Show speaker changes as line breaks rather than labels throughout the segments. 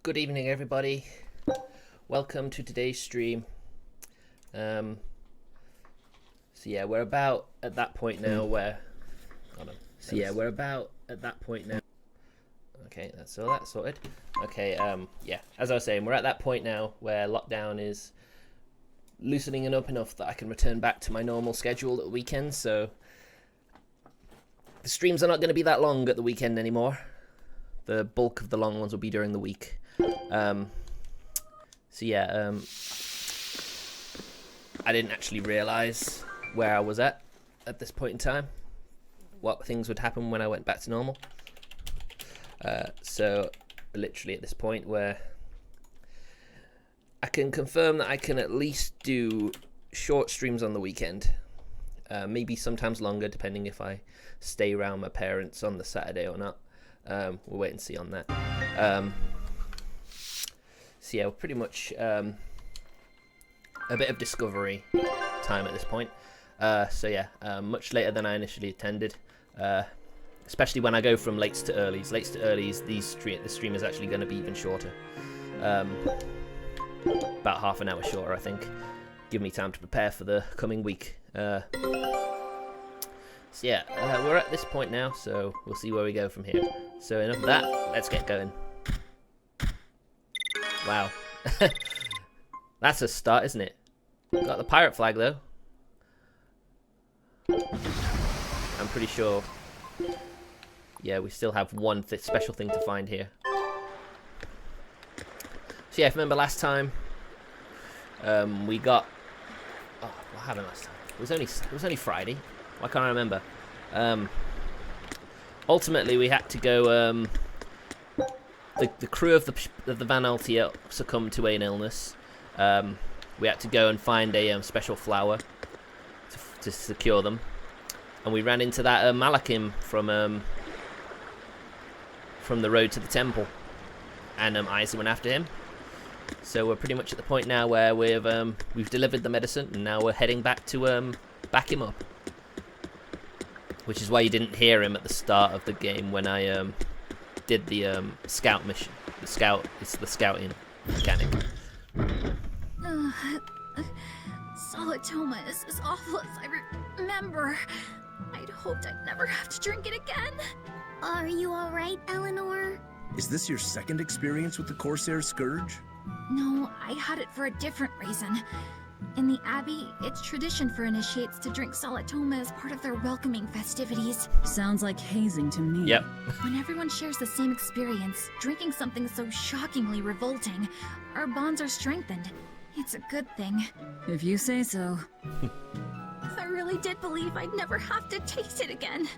Good evening, everybody. Welcome to today's stream. So yeah, we're about at that point now where. Hold on. So yeah, we're about at that point now. Okay, that's all that sorted. Okay, yeah, as I was saying, we're at that point now where lockdown is loosening it up enough that I can return back to my normal schedule at the weekend. So the streams are not going to be that long at the weekend anymore. The bulk of the long ones will be during the week. So yeah, I didn't actually realize where I was at this point in time, what things would happen when I went back to normal. So literally at this point where I can confirm that I can at least do short streams on the weekend, maybe sometimes longer depending if I stay around my parents on the Saturday or not. We'll wait and see on that. So yeah, we're pretty much a bit of discovery time at this point. So yeah, much later than I initially intended. Especially when I go from lates to earlies. Lates to earlies, the stream is actually going to be even shorter. About half an hour shorter, I think. Give me time to prepare for the coming week. So yeah, we're at this point now, so we'll see where we go from here. So enough of that, let's get going. Wow. That's a start, isn't it? Got the pirate flag, though. I'm pretty sure... Yeah, we still have one special thing to find here. So yeah, if you remember last time, we got... Oh, what happened last time? It was only Friday. Why can't I remember? Ultimately, we had to go... The crew of the Van Altia succumbed to an illness. We had to go and find a special flower to secure them, and we ran into that Malakim from the road to the temple, and Eizen went after him. So we're pretty much at the point now where we've delivered the medicine, and now we're heading back to back him up. Which is why you didn't hear him at the start of the game when I did the scout mission. It's the scouting mechanic.
Solitoma is as awful as I remember. I'd hoped I'd never have to drink it again.
Are you alright, Eleanor?
Is this your second experience with the Corsair Scourge?
No, I had it for a different reason. In the Abbey, it's tradition for initiates to drink Solitoma as part of their welcoming festivities.
Sounds like hazing to me.
Yep.
When everyone shares the same experience, drinking something so shockingly revolting, our bonds are strengthened. It's a good thing.
If you say so.
I really did believe I'd never have to taste it again.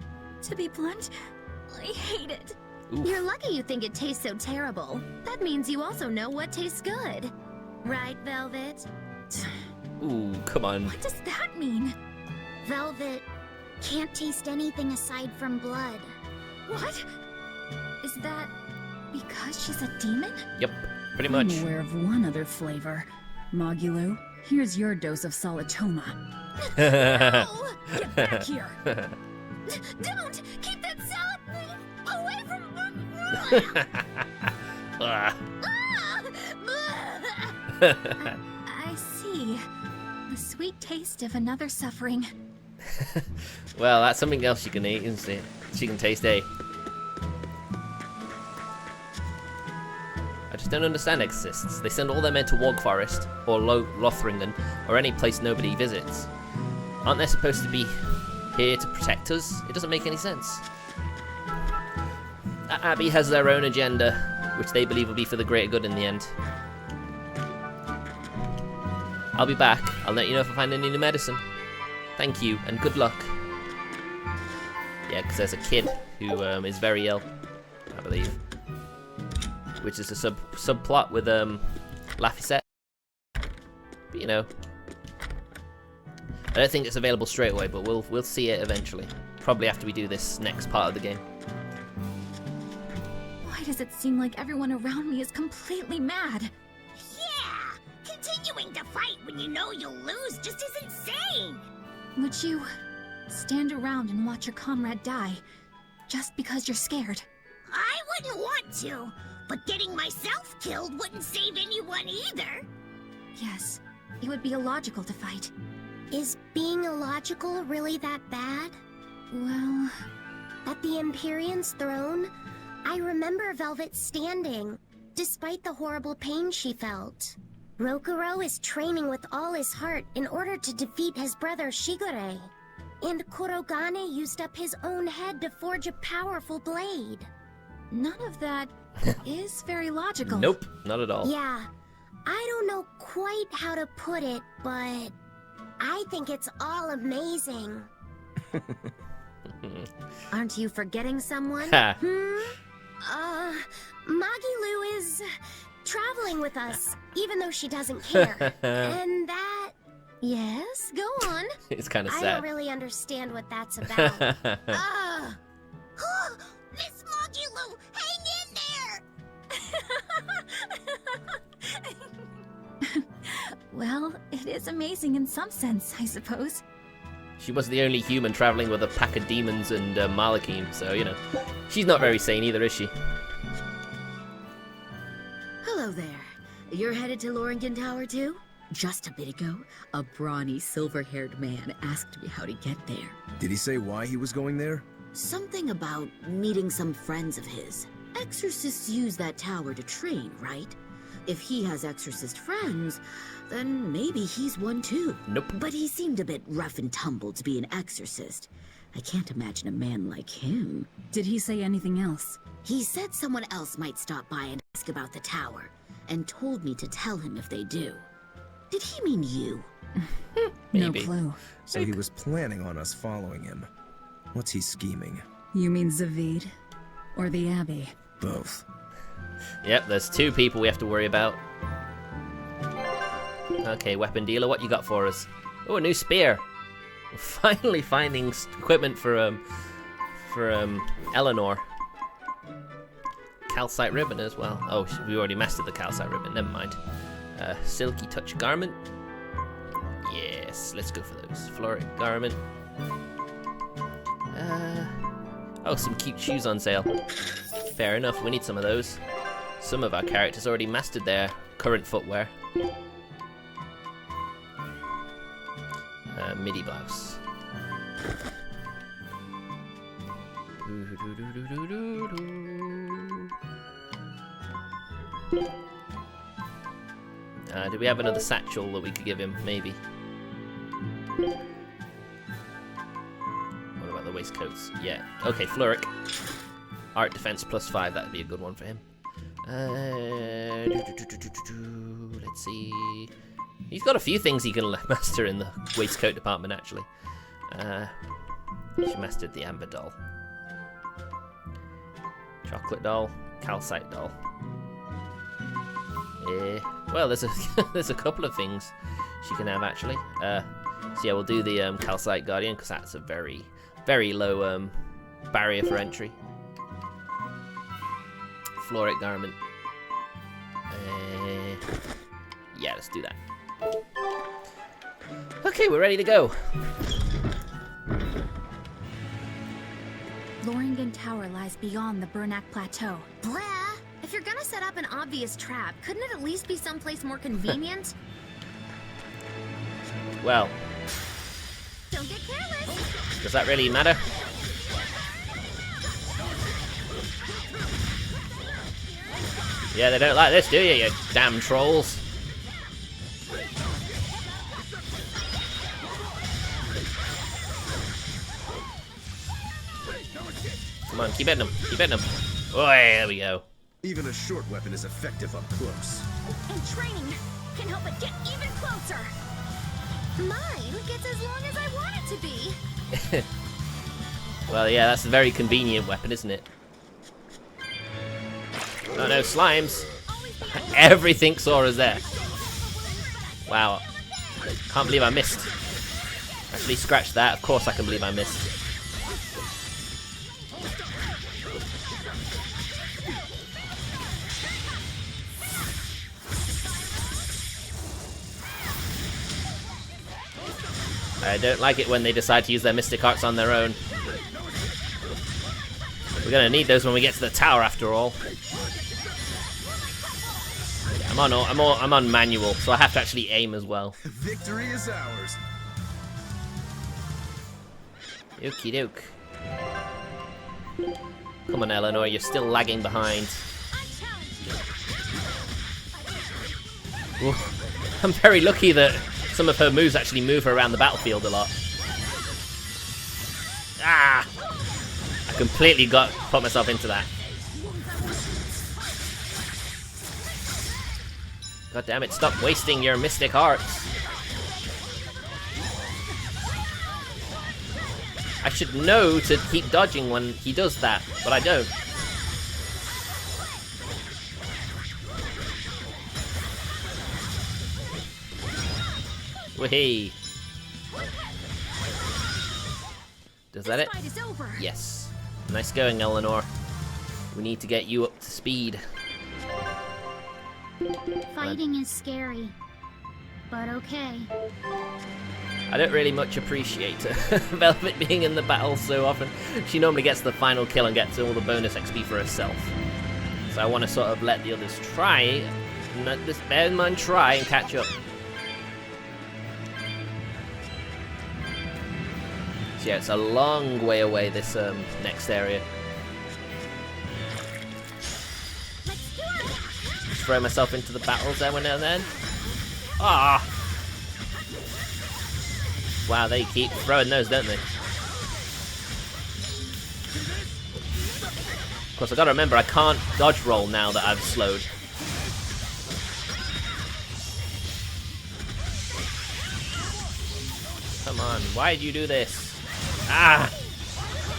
To be blunt, I hate it.
Oof.
You're lucky you think it tastes so terrible. That means you also know what tastes good. Right, Velvet?
Ooh, come on.
What does that mean?
Velvet can't taste anything aside from blood.
What? Is that because she's a demon?
Yep, pretty much.
I'm aware of one other flavor. Mogulu, here's your dose of Solitoma.
Oh,
Get back here!
don't! Keep that salad away from
Ah.
I see. The sweet taste of another suffering.
Well, that's something else you can eat, isn't it? She can taste, eh? I just don't understand Exorcists. They send all their men to Wog Forest, or Lothringen, or any place nobody visits. Aren't they supposed to be here to protect us? It doesn't make any sense. Abbey has their own agenda, which they believe will be for the greater good in the end. I'll be back. I'll let you know if I find any new medicine. Thank you, and good luck. Yeah, because there's a kid who is very ill, I believe. Which is a subplot with Laphicet. But you know, I don't think it's available straight away, but we'll see it eventually. Probably after we do this next part of the game.
Why does it seem like everyone around me is completely mad?
Yeah! Continuing to fight when you know you'll lose just is insane!
Would you stand around and watch your comrade die just because you're scared?
I wouldn't want to, But getting myself killed wouldn't save anyone either.
Yes, it would be illogical to fight.
Is being illogical really that bad?
Well,
At the Empyrean's throne, I remember Velvet standing, despite the horrible pain she felt. Rokuro is training with all his heart in order to defeat his brother Shigure. And Kurogane used up his own head to forge a powerful blade.
none of that is very logical.
Nope, not at all.
Yeah, I don't know quite how to put it, but I think it's all amazing.
Aren't you forgetting someone?
Ha.
Magilu is traveling with us, even though she doesn't care. And that...
Yes, go on.
It's kind of
I
sad.
don't really understand what that's about. Miss Magilu, hang in there!
Well, it is amazing in some sense, I suppose.
She was the only human traveling with a pack of demons and Malachim, so, you know, she's not very sane either, is she?
Hello there. You're headed to Loringen Tower too? Just a bit ago, a brawny, silver-haired man asked me how to get there.
Did he say why he was going there?
Something about meeting some friends of his. Exorcists use that tower to train, right? If he has exorcist friends, then maybe he's one too.
Nope.
But he seemed a bit rough and tumble to be an exorcist. I can't imagine a man like him.
Did he say anything else?
He said someone else might stop by and ask about the tower, and told me to tell him if they do. Did he mean you?
Maybe.
No clue.
So he was planning on us following him. What's he scheming?
You mean Zavied? Or the Abbey?
Both.
Yep, there's two people we have to worry about. Okay, weapon dealer, what you got for us? Oh, a new spear. We're finally finding equipment for Eleanor. Calcite ribbon as well. Oh, we already mastered the calcite ribbon. Never mind. Silky touch garment. Yes, let's go for those. Floric garment. Oh, some cute shoes on sale. Fair enough, we need some of those. Some of our characters already mastered their current footwear. Midi blouse. Do we have another satchel that we could give him? Maybe. What about the waistcoats? Yeah. Okay, Fluric. Art defense +5, that'd be a good one for him. Let's see. He's got a few things he can master in the waistcoat department, actually. She mastered the Amber doll. Chocolate doll. Calcite doll. Well, there's a there's a couple of things she can have, actually. So yeah, we'll do the Calcite Guardian, because that's a very, very low barrier for entry. Floric garment. Yeah, let's do that. Okay, we're ready to go.
Loringen Tower lies beyond the Bernac Plateau.
Blah! If you're gonna set up an obvious trap, couldn't it at least be someplace more convenient?
Well,
Don't get careless!
does that really matter? Yeah, they don't like this, do you damn trolls? Come on, keep hitting them, keep hitting them. Oh, there we go.
Even a short weapon is effective up close.
And training can help it get even closer! Mine gets as long as I want it to be!
Well, yeah, that's a very convenient weapon, isn't it? Oh no, slimes! Everything saw us there. Wow. Can't believe I missed. Actually, scratch that. Of course I can believe I missed. I don't like it when they decide to use their mystic arts on their own. We're gonna need those when we get to the tower, after all. I'm on manual, so I have to actually aim as well.
Victory is ours.
Okie doke. Come on, Eleanor, you're still lagging behind. Ooh. I'm very lucky that some of her moves actually move her around the battlefield a lot. Ah! I completely put myself into that. God damn it, stop wasting your mystic hearts. I should know to keep dodging when he does that, but I don't. Wahey. Does that it? Yes. Nice going, Eleanor. We need to get you up to speed.
Fighting is scary, but okay.
I don't really much appreciate Velvet being in the battle so often. She normally gets the final kill and gets all the bonus XP for herself. So I want to sort of let the others try, bear in mind, try and catch up. So yeah, it's a long way away, this next area. Throw myself into the battles every now and then. Ah! Wow, they keep throwing those, don't they? Of course, I gotta remember, I can't dodge roll now that I've slowed. Come on, why'd you do this? Ah!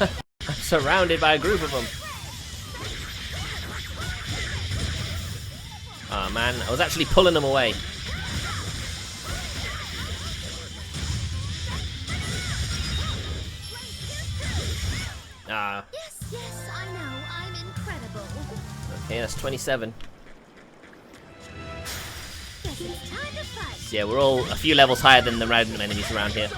I'm surrounded by a group of them. Oh man, I was actually pulling them away. Ah.
Yes, I know. I'm incredible.
Okay, that's 27.
Guess it's time to fight.
So yeah, we're all a few levels higher than the random enemies around here.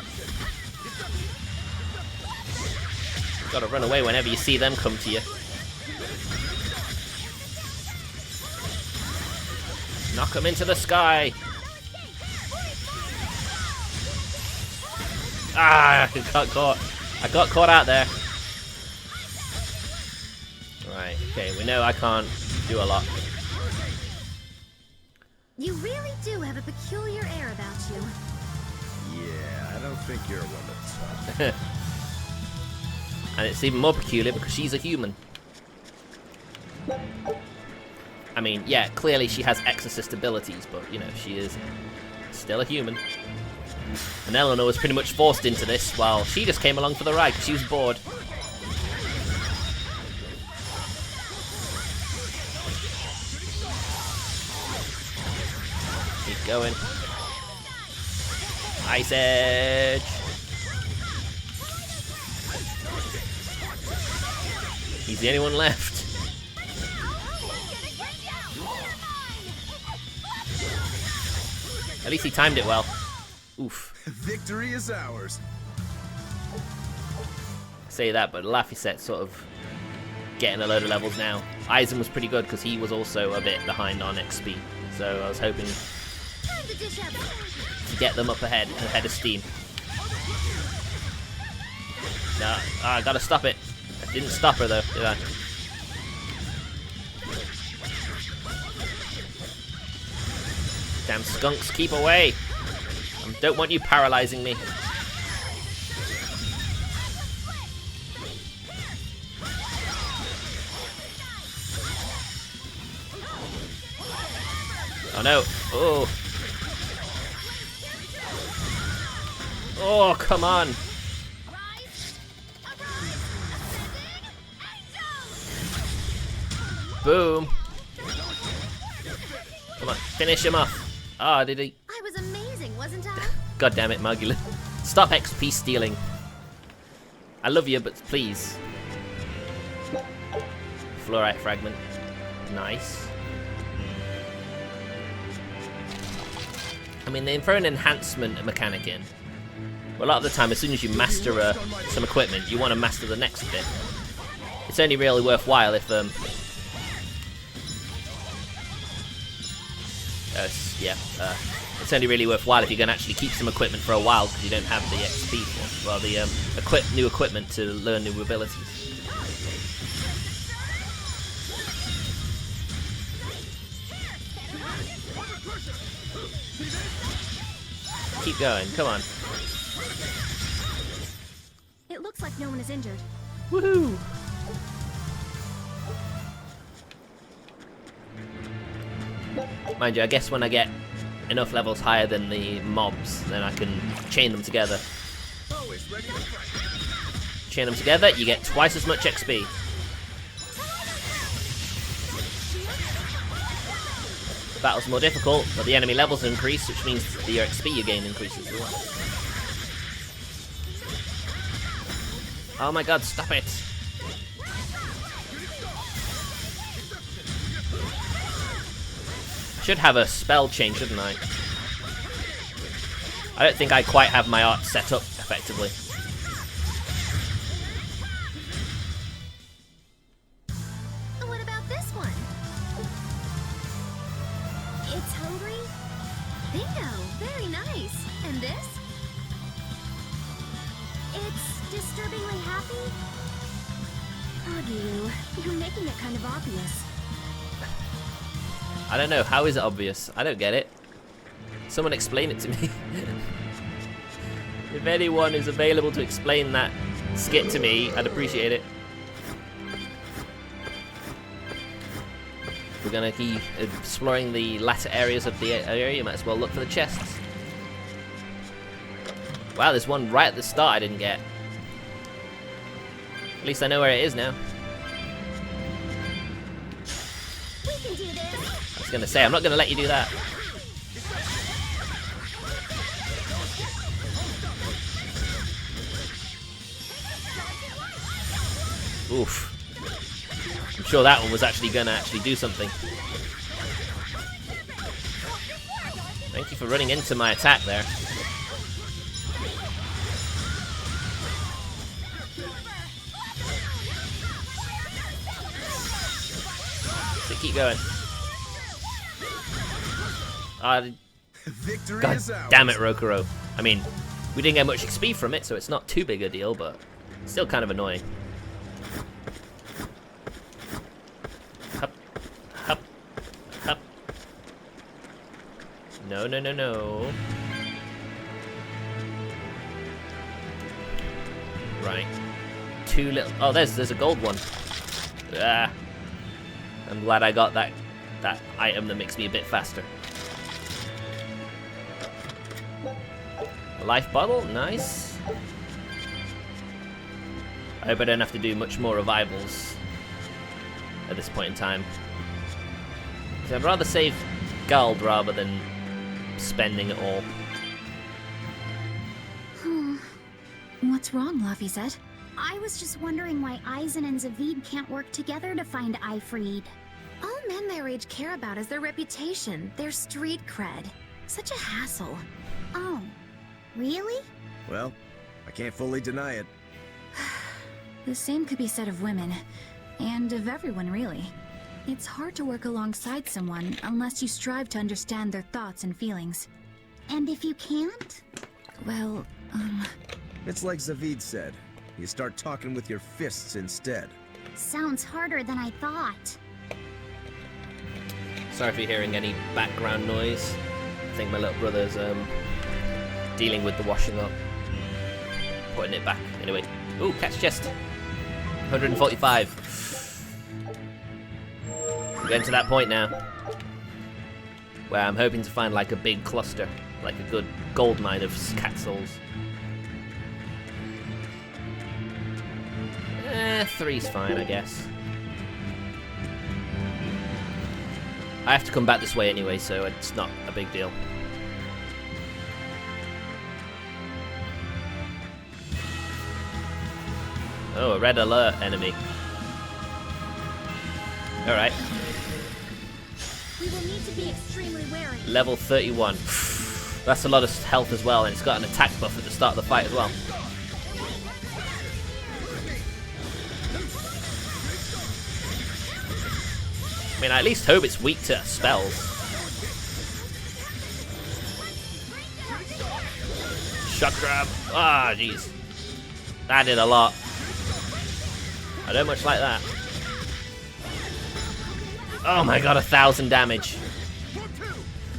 Gotta run away whenever you see them come to you. Knock them into the sky. Ah, I got caught. I got caught out there. Right, okay, we know I can't do a lot.
You really do have a peculiar air about you.
Yeah, I don't think you're one to talk.
And it's even more peculiar because she's a human. I mean, yeah, clearly she has exorcist abilities, but, you know, she is still a human. And Eleanor was pretty much forced into this while she just came along for the ride because she was bored. Keep going. Ice Edge. He's the only one left. At least he timed it well. Oof.
Victory is ours.
Say that, but Laphicet's sort of getting a load of levels now. Eizen was pretty good because he was also a bit behind on XP. So I was hoping to get them up ahead of steam. No, I gotta stop it. I didn't stop her though, did I? Damn skunks, keep away! I don't want you paralyzing me. Oh no! Oh! Oh, come on! Boom! Come on, finish him off! Ah, did he?
I was amazing, wasn't I?
God damn it, Magula. Stop XP stealing. I love you, but please. Fluorite fragment. Nice. I mean, they throw an enhancement mechanic in. But a lot of the time, as soon as you master some equipment, you want to master the next bit. It's only really worthwhile if It's only really worthwhile if you're going to actually keep some equipment for a while because you don't have the XP for, well, the new equipment to learn new abilities. Keep going, come on.
It looks like no one is injured.
Woohoo! Mind you, I guess when I get enough levels higher than the mobs, then I can chain them together. Chain them together, you get twice as much XP. The battle's more difficult, but the enemy levels increase, which means the XP you gain increases as well. Oh my god, stop it! Should have a spell chain, shouldn't I? I don't think I quite have my art set up effectively.
What about this one? It's hungry? Bingo! Very nice. And this? It's disturbingly happy? Ugh, you're making it kind of obvious.
I don't know, how is it obvious? I don't get it. Someone explain it to me. If anyone is available to explain that skit to me, I'd appreciate it. We're gonna keep exploring the latter areas of the area, you might as well look for the chests. Wow, there's one right at the start I didn't get. At least I know where it is now.
We can do this.
I was gonna say, I'm not gonna let you do that. Oof. I'm sure that one was actually gonna do something. Thank you for running into my attack there. So keep going.
Victory
God
is ours.
damn it, Rokuro. I mean, we didn't get much XP from it, so it's not too big a deal, but still kind of annoying. Hup, hup, hup. No, no, no, no. Right. Two little. Oh, there's a gold one. Ah. I'm glad I got that item that makes me a bit faster. A life bottle, nice. I hope I don't have to do much more revivals at this point in time. 'Cause I'd rather save gold rather than spending it all.
What's wrong, Zavied?
I was just wondering why Eizen and Zavied can't work together to find Ifrid.
All men their age care about is their reputation, their street cred. Such a hassle.
Oh, really?
Well, I can't fully deny it.
The same could be said of women, and of everyone really. It's hard to work alongside someone unless you strive to understand their thoughts and feelings.
And if you can't?
Well,
It's like Zavied said. You start talking with your fists instead.
Sounds harder than I thought.
Sorry if you're hearing any background noise. I think my little brother's dealing with the washing up. Putting it back. Anyway. Ooh, catch chest. 145. We're getting to that point now. Where I'm hoping to find like a big cluster. Like a good gold mine of cat souls. 3's fine, I guess. I have to come back this way anyway, so it's not a big deal. Oh, a red alert enemy. Alright.
We will need to be extremely wary.
Level 31. That's a lot of health as well, and it's got an attack buff at the start of the fight as well. I mean, I at least hope it's weak to spells. Shock grab. Ah, jeez. That did a lot. I don't much like that. Oh my god, 1,000 damage.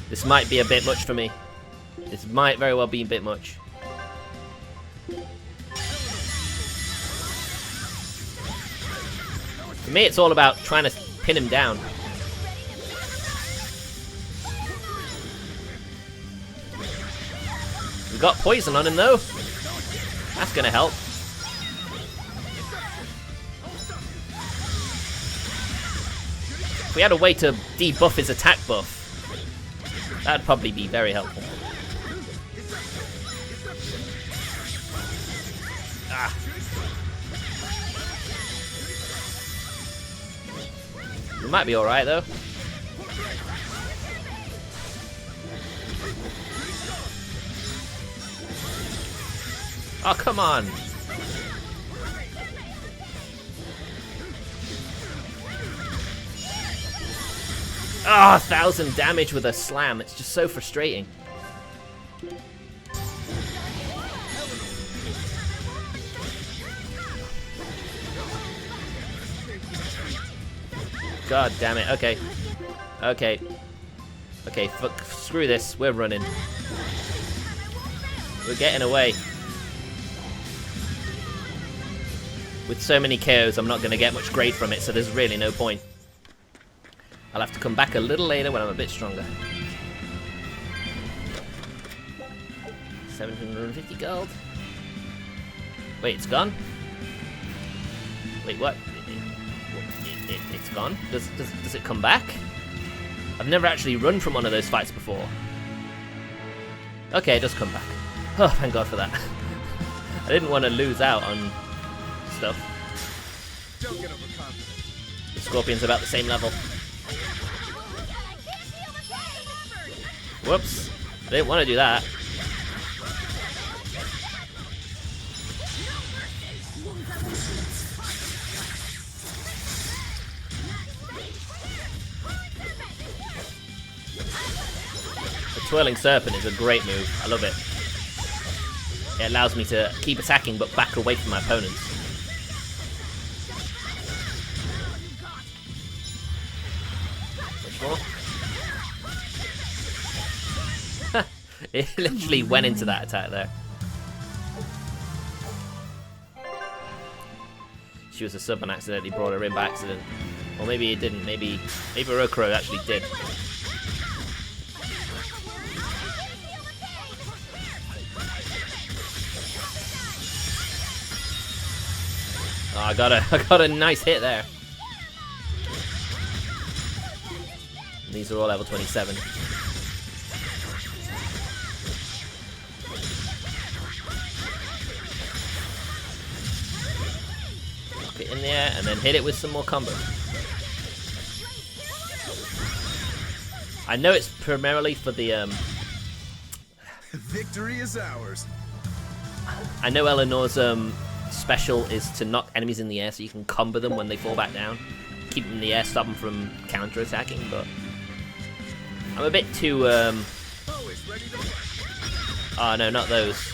This might be a bit much for me. This might very well be a bit much. For me, it's all about trying to pin him down. We got poison on him though. That's gonna help. If we had a way to debuff his attack buff, that'd probably be very helpful. Ah. We might be alright though. Oh, come on. Ah, 1,000 damage with a slam. It's just so frustrating. God damn it. Okay. Okay. Okay, screw this. We're running. We're getting away. With so many KOs, I'm not going to get much grade from it, so there's really no point. I'll have to come back a little later when I'm a bit stronger. 750 gold. Wait, it's gone? Wait, what? It's gone? Does it come back? I've never actually run from one of those fights before. Okay, it does come back. Oh, thank God for that. I didn't want to lose out on stuff.
Don't get overconfident.
The Scorpion's about the same level. Whoops. I didn't want to do that. The Twirling Serpent is a great move. I love it. It allows me to keep attacking but back away from my opponents. Much more. It literally went into that attack there. She was a sub and accidentally brought her in by accident. Or maybe it didn't. Maybe Rokuro actually did. Oh, I got a nice hit there. These are all level 27. Knock it in there and then hit it with some more combo. I know it's primarily for the
Victory is ours.
I know Eleanor's special is to knock enemies in the air so you can combo them when they fall back down. Keep them in the air, stop them from counter-attacking, but I'm a bit too oh no, not those.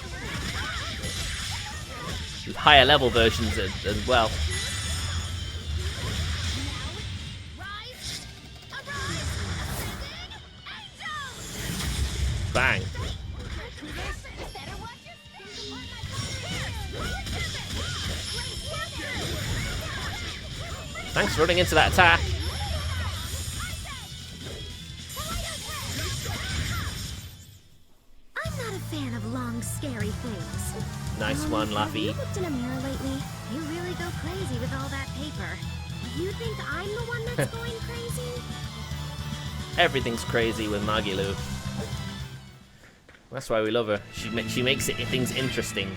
There's higher level versions as well. Bang. Thanks for running into that attack.
I'm not a fan of long, scary things.
Nice one,
Have you
Laffy.
looked in a mirror lately? You really go crazy with all that paper. You think I'm the one that's going crazy?
Everything's crazy with Magilu. That's why we love her. She makes things interesting.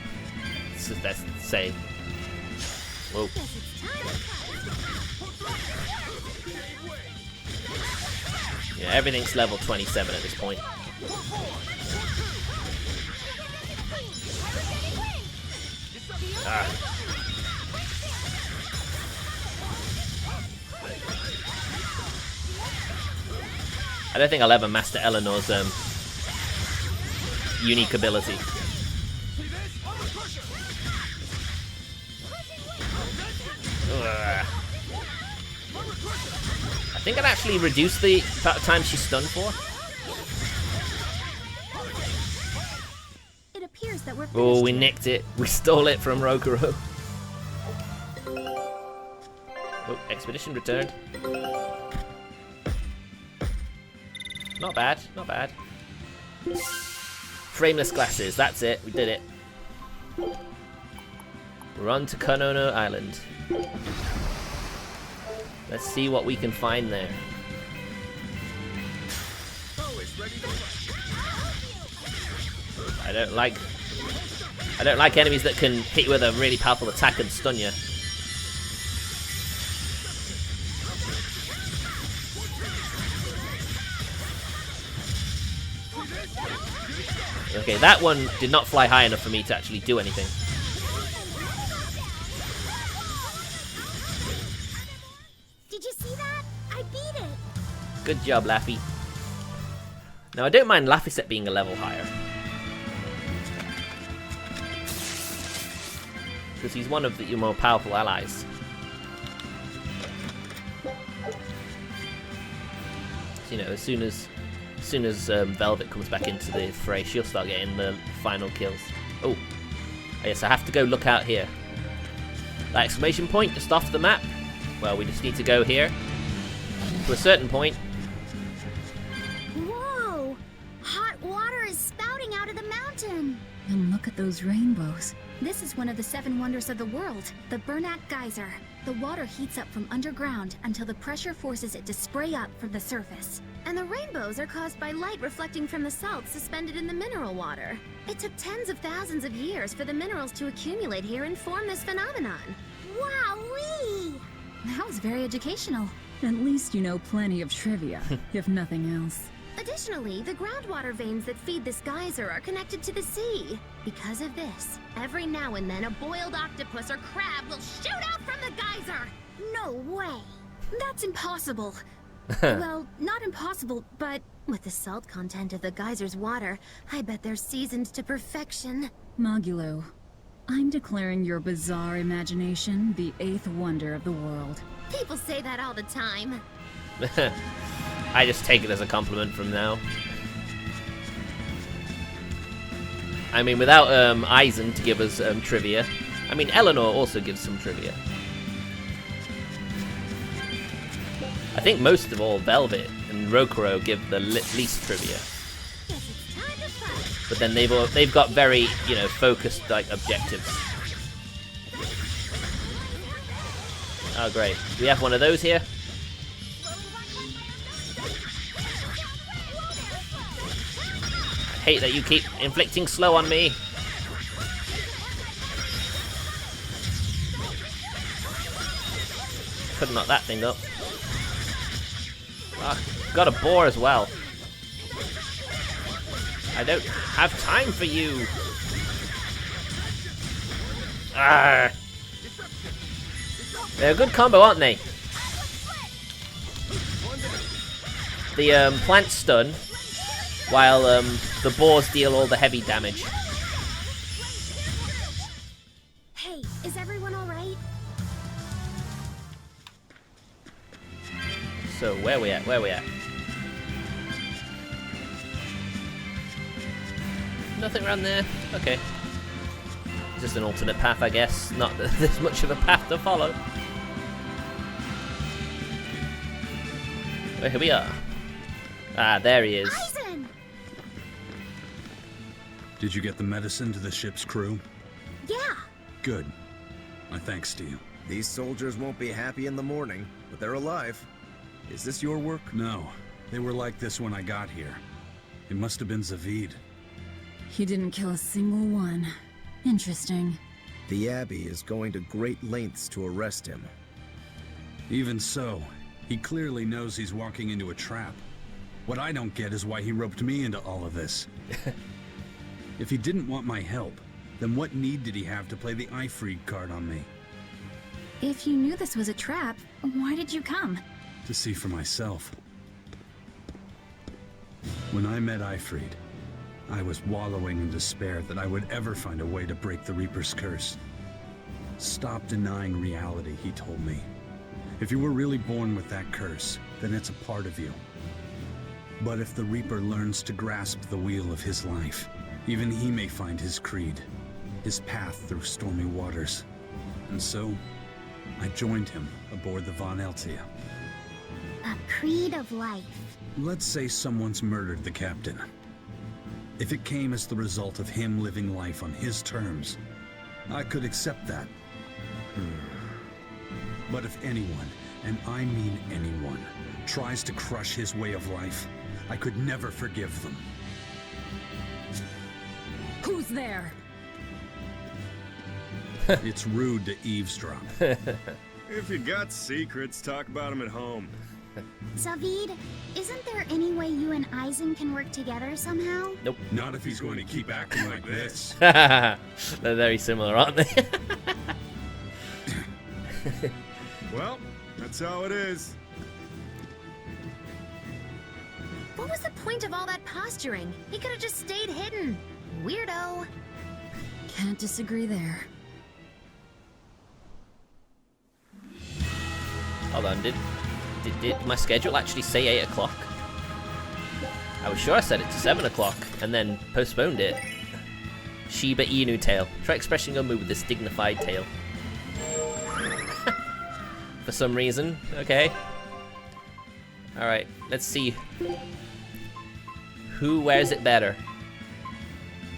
So let's say. Whoa.
Guess it's time.
Yeah, everything's level 27 at this point. Ah. I don't think I'll ever master Eleanor's unique ability. Ugh. I think I'd actually reduce the amount of time she's stunned for.
It appears that we're
Oh, we
finished here.
nicked it. We stole it from Rokuro. Oh, expedition returned. Not bad, not bad. Frameless glasses, that's it. We did it. We're on to Konono Island. Let's see what we can find there. I don't like enemies that can hit you with a really powerful attack and stun you. Okay, that one did not fly high enough for me to actually do anything.
Did you see that? I beat it.
Good job, Laffy. Now, I don't mind Laphicet being a level higher. Because he's one of your more powerful allies. So, you know, as soon as Velvet comes back into the fray, she'll start getting the final kills. Oh, yes, I have to go look out here. That exclamation point just off the map. Well, we just need to go here to a certain point.
Whoa! Hot water is spouting out of the mountain.
And look at those rainbows.
This is one of the 7 wonders of the world, the Bernak Geyser. The water heats up from underground until the pressure forces it to spray up from the surface. And the rainbows are caused by light reflecting from the salt suspended in the mineral water. It took tens of thousands of years for the minerals to accumulate here and form this phenomenon.
Wowee!
That was very educational.
At least you know plenty of trivia, if nothing else.
Additionally, the groundwater veins that feed this geyser are connected to the sea. Because of this, every now and then a boiled octopus or crab will shoot out from the geyser.
No way.
That's impossible. Well, not impossible, but with the salt content of the geyser's water, I bet they're seasoned to perfection.
Magulu, I'm declaring your bizarre imagination the 8th wonder of the world.
People say that all the time.
I just take it as a compliment from now. I mean, without Eizen to give us trivia. I mean, Eleanor also gives some trivia. I think most of all, Velvet and Rokuro give the least trivia. But then they've got very, you know, focused like objectives. Oh great, we have one of those here. I hate that you keep inflicting slow on me. Couldn't knock that thing up. Ah, got a boar as well. I don't have time for you. Ah. They're a good combo, aren't they? The plants stun, while the boars deal all the heavy damage.
Hey, is everyone alright?
So where we at? Where we at? Nothing around there. Okay. Just an alternate path, I guess. Not that there's much of a path to follow. Well, here we are. Ah, there he is.
Eizen!
Did you get the medicine to the ship's crew?
Yeah.
Good. My thanks to you.
These soldiers won't be happy in the morning, but they're alive. Is this your work?
No. They were like this when I got here. It must have been Zavied.
He didn't kill a single one. Interesting.
The Abbey is going to great lengths to arrest him.
Even so, he clearly knows he's walking into a trap. What I don't get is why he roped me into all of this. If he didn't want my help, then what need did he have to play the Eifried card on me?
If you knew this was a trap, why did you come?
To see for myself. When I met Eifried, I was wallowing in despair that I would ever find a way to break the Reaper's curse. Stop denying reality, he told me. If you were really born with that curse, then it's a part of you. But if the Reaper learns to grasp the wheel of his life, even he may find his creed, his path through stormy waters. And so, I joined him aboard the Von Eltia.
A creed of life.
Let's say someone's murdered the captain. If it came as the result of him living life on his terms, I could accept that. But if anyone, and I mean anyone, tries to crush his way of life, I could never forgive them.
Who's there?
It's rude to eavesdrop.
If you got secrets, talk about them at home.
Zavied, isn't there any way you and Eizen can work together somehow?
Nope.
Not if he's going to keep acting like this.
They're very similar, aren't they?
Well, that's how it is.
What was the point of all that posturing? He could have just stayed hidden. Weirdo.
Can't disagree there.
Hold on, did my schedule actually say 8 o'clock? I was sure I set it to 7 o'clock and then postponed it. Shiba Inu tail. Try expressing your mood with this dignified tail. For some reason. Okay. Alright, let's see. Who wears it better?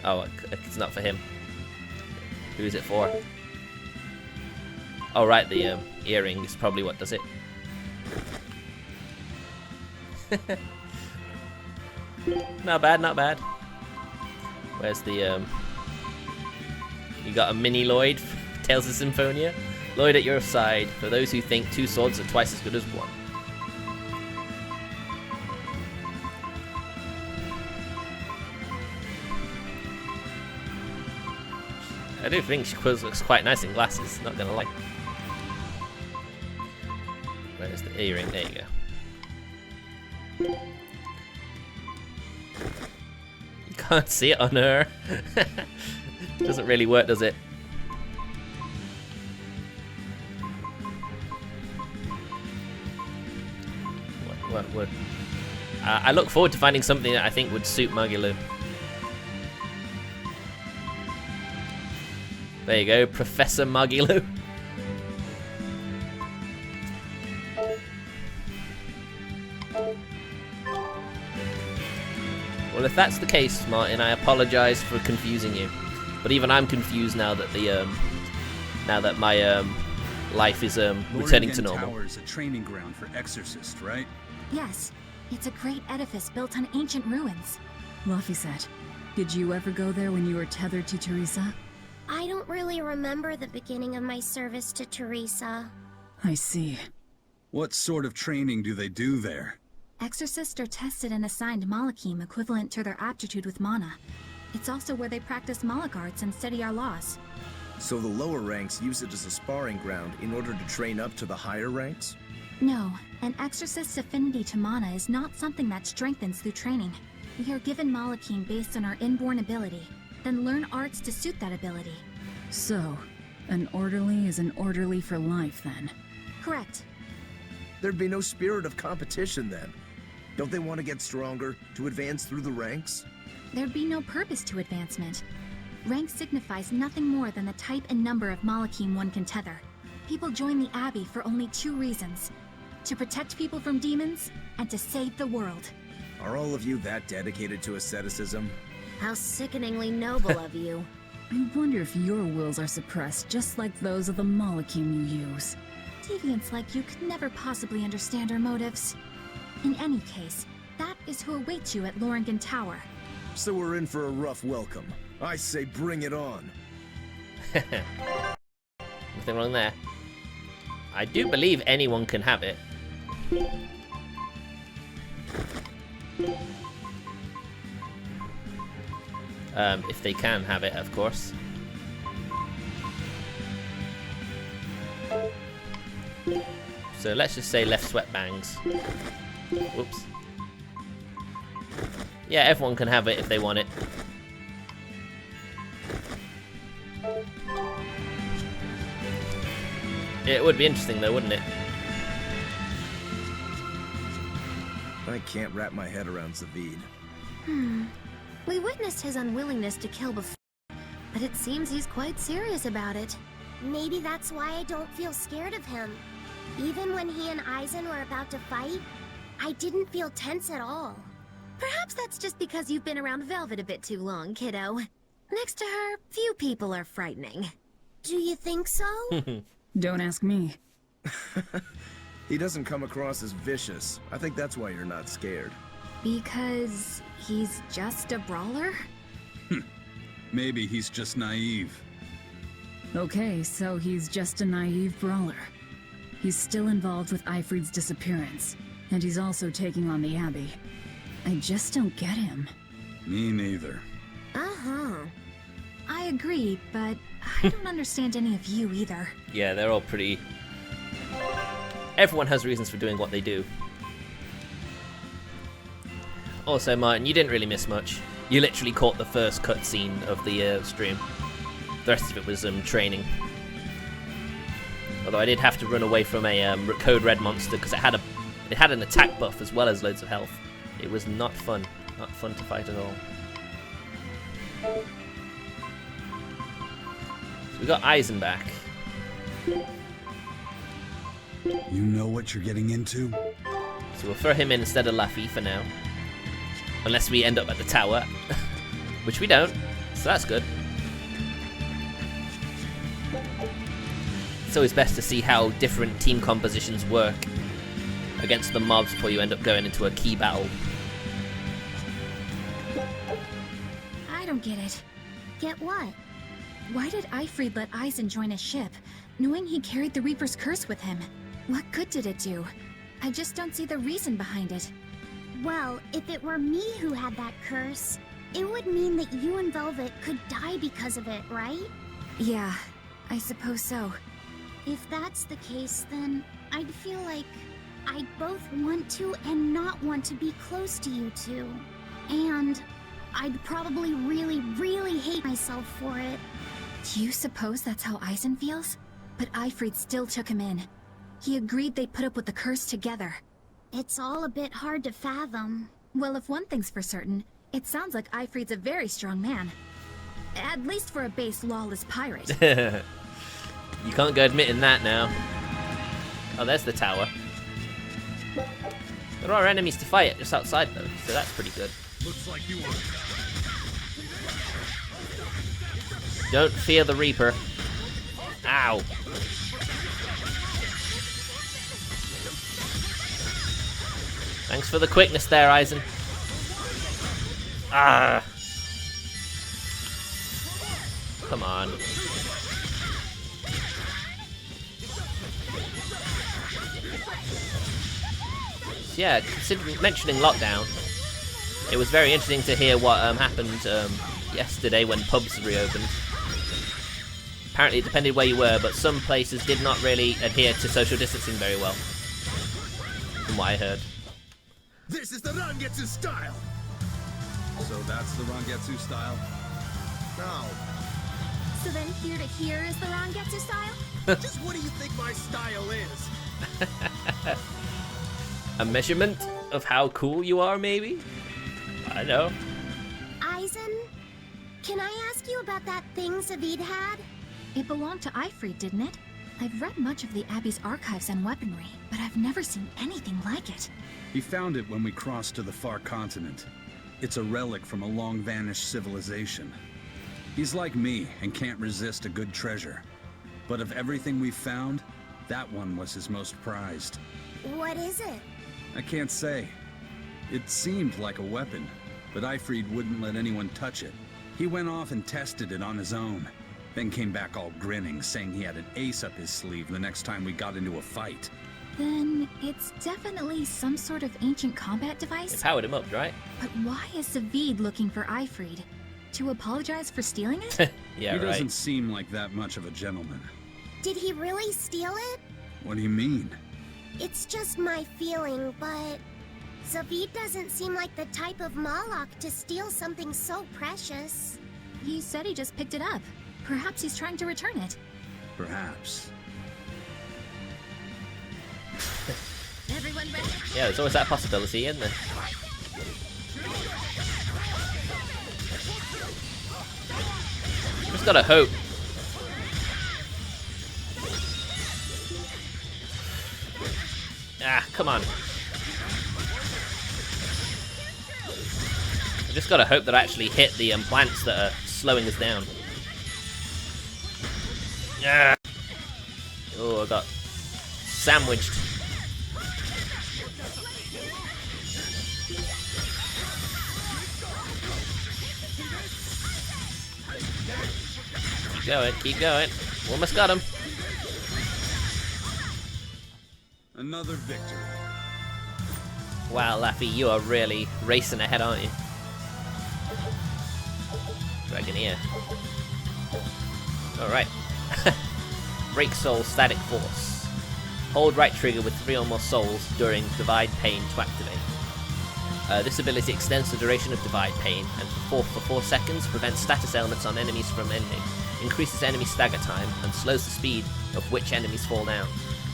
Oh, it's not for him. Who is it for? Oh, right, the earring is probably what does it. Not bad, not bad. Where's the, You got a mini Lloyd, Tales of Symphonia? Lloyd at your side, for those who think 2 swords are twice as good as 1. I do think she looks quite nice in glasses, not gonna lie. Where's the earring? There you go. You can't see it on her. Doesn't really work, does it? What? I look forward to finding something that I think would suit Magilu. There you go, Professor Magilu. Well, if that's the case, Martin, I apologize for confusing you. But even I'm confused now that my life is returning to normal.
Tower is a training ground for Exorcists, right?
Yes, it's a great edifice built on ancient ruins.
Laphicet, did you ever go there when you were tethered to Teresa?
I don't really remember the beginning of my service to Teresa.
I see.
What sort of training do they do there?
Exorcists are tested and assigned Malachim equivalent to their aptitude with mana. It's also where they practice Malach arts and study our laws.
So the lower ranks use it as a sparring ground in order to train up to the higher ranks?
No, an Exorcist's affinity to mana is not something that strengthens through training. We are given Malachim based on our inborn ability, then learn arts to suit that ability.
So, an orderly is an orderly for life, then?
Correct.
There'd be no spirit of competition then. Don't they want to get stronger, to advance through the ranks?
There'd be no purpose to advancement. Rank signifies nothing more than the type and number of Malachim one can tether. People join the Abbey for only 2 reasons: to protect people from demons, and to save the world.
Are all of you that dedicated to asceticism?
How sickeningly noble of you.
I wonder if your wills are suppressed just like those of the Malachim you use.
Deviants like you could never possibly understand our motives. In any case, that is who awaits you at Loringen Tower.
So we're in for a rough welcome. I say bring it on.
Nothing wrong there. I do believe anyone can have it. If they can have it, of course. So let's just say left sweat bangs. Whoops. Yeah, everyone can have it if they want it. It would be interesting though, wouldn't it?
I can't wrap my head around Zavied.
We witnessed his unwillingness to kill before, but it seems he's quite serious about it.
Maybe that's why I don't feel scared of him. Even when he and Eizen were about to fight, I didn't feel tense at all.
Perhaps that's just because you've been around Velvet a bit too long, kiddo. Next to her, few people are frightening.
Do you think so?
Don't ask me.
He doesn't come across as vicious. I think that's why you're not scared.
Because he's just a brawler?
Maybe he's just naive.
Okay, so he's just a naive brawler. He's still involved with Eifried's disappearance, and he's also taking on the Abbey. I just don't get him.
Me neither.
Uh-huh. I agree, but I don't understand any of you either.
Yeah, they're all pretty... Everyone has reasons for doing what they do. Also, Martin, you didn't really miss much. You literally caught the first cutscene of the stream. The rest of it was training. Although I did have to run away from a Code Red monster because it had an attack buff as well as loads of health. It was not fun. Not fun to fight at all. So we got Eizen back.
You know what you're getting into?
So we'll throw him in instead of Laffy for now. Unless we end up at the tower. Which we don't. So that's good. It's always best to see how different team compositions work against the mobs before you end up going into a key battle.
I don't get it.
Get what?
Why did Eifried let Eizen join his ship, knowing he carried the Reaper's curse with him? What good did it do? I just don't see the reason behind it.
Well, if it were me who had that curse, it would mean that you and Velvet could die because of it, right?
Yeah, I suppose so.
If that's the case, then I'd feel like I'd both want to and not want to be close to you two. And I'd probably really, really hate myself for it.
Do you suppose that's how Eizen feels? But Eifried still took him in. He agreed they'd put up with the curse together.
It's all a bit hard to fathom.
Well, if one thing's for certain, it sounds like Eifried's a very strong man. At least for a base lawless pirate.
You can't go admitting that now. Oh, there's the tower. There are enemies to fight just outside though, so that's pretty good.
Looks like you are.
Don't fear the Reaper. Ow. Thanks for the quickness there, Eizen. Ah. Come on. Yeah, mentioning lockdown, it was very interesting to hear what happened yesterday when pubs reopened. Apparently it depended where you were, but some places did not really adhere to social distancing very well, from what I heard.
This is the Rangetsu style!
So that's the Rangetsu style?
No.
So then here to here is the Rangetsu style?
Just what do you think my style is?
A measurement of how cool you are, maybe? I know.
Eizen, can I ask you about that thing Zavied had?
It belonged to Eifried, didn't it? I've read much of the Abbey's archives and weaponry, but I've never seen anything like it.
He found it when we crossed to the far continent. It's a relic from a long-vanished civilization. He's like me and can't resist a good treasure. But of everything we've found, that one was his most prized.
What is it?
I can't say. It seemed like a weapon, but Eifried wouldn't let anyone touch it. He went off and tested it on his own, then came back all grinning, saying he had an ace up his sleeve the next time we got into a fight.
Then it's definitely some sort of ancient combat device?
It powered him up, right?
But why is Zavied looking for Eifried? To apologize for stealing it?
Yeah,
He
right.
doesn't seem like that much of a gentleman.
Did he really steal it?
What do you mean?
It's just my feeling, but Zavied doesn't seem like the type of Malak to steal something so precious.
He said he just picked it up. Perhaps he's trying to return it.
Perhaps.
Yeah, there's always that possibility, isn't there? Just gotta hope. Ah, come on. I just gotta hope that I actually hit the plants that are slowing us down. Ah. Oh, I got sandwiched. Keep going, keep going. Almost got him.
Another victory.
Wow, Laffy, you are really racing ahead, aren't you? Dragoneer. Alright. Break soul static force. Hold right trigger with 3 or more souls during Divide Pain to activate. This ability extends the duration of Divide Pain and for 4 seconds prevents status elements on enemies from ending, increases enemy stagger time, and slows the speed of which enemies fall down,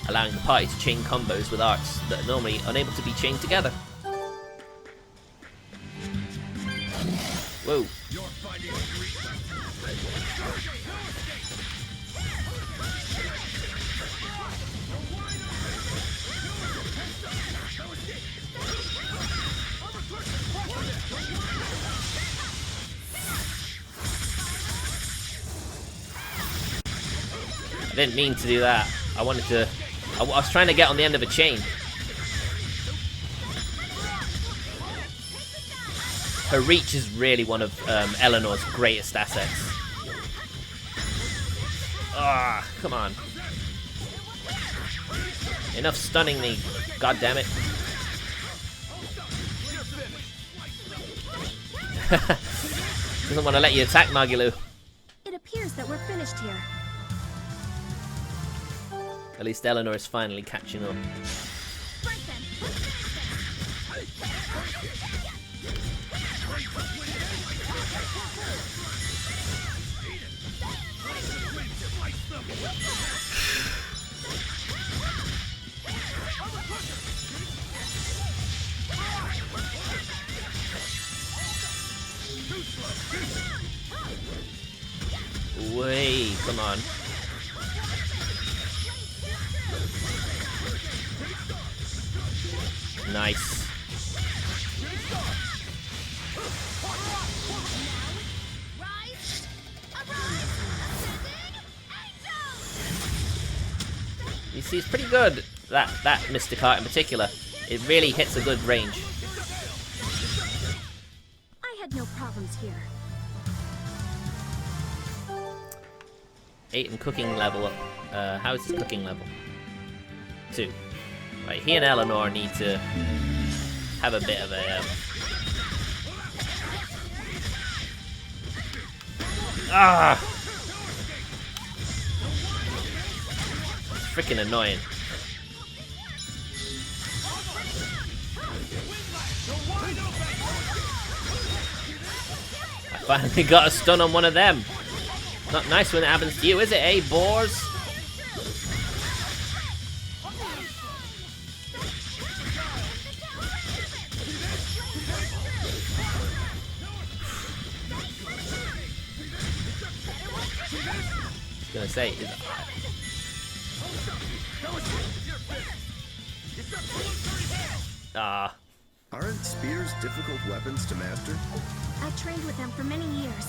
allowing the party to chain combos with arts that are normally unable to be chained together. Whoa. I didn't mean to do that. I wanted to... I was trying to get on the end of a chain. Her reach is really one of Eleanor's greatest assets. Ah, come on. Enough stunning me, god damn it. Doesn't want to let you attack Magilu.
It appears that we're finished here.
At least Eleanor is finally catching up. Way, come on. Nice. You see, it's pretty good, that Mystic Heart in particular. It really hits a good range.
I had no problems here.
8 and cooking level up. How is his cooking level? 2. Right, he and Eleanor need to have a bit of a... Ah! It's freaking annoying. I finally got a stun on one of them. Not nice when it happens to you, is it, eh, boars? Gonna say is
Aren't spears difficult weapons to master?
I trained with them for many years.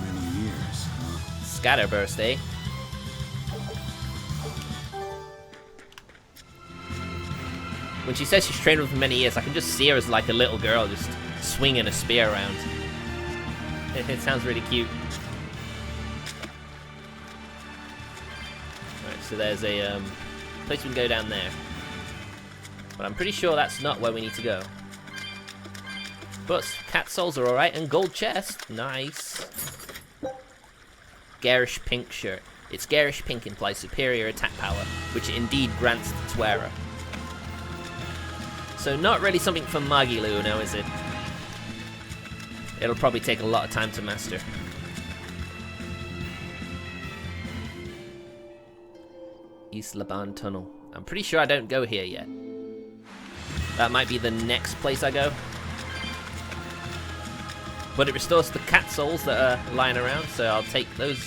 Many years, huh?
Scatterburst, eh? When she says she's trained with him for many years, I can just see her as like a little girl just swinging a spear around. It sounds really cute. Right, so there's a place we can go down there. But I'm pretty sure that's not where we need to go. But cat souls are alright, and gold chest. Nice. Garish pink shirt. Its garish pink implies superior attack power, which it indeed grants to its wearer. So not really something for Magilu now, is it? It'll probably take a lot of time to master. East Laban Tunnel. I'm pretty sure I don't go here yet. That might be the next place I go. But it restores the cat souls that are lying around, so I'll take those.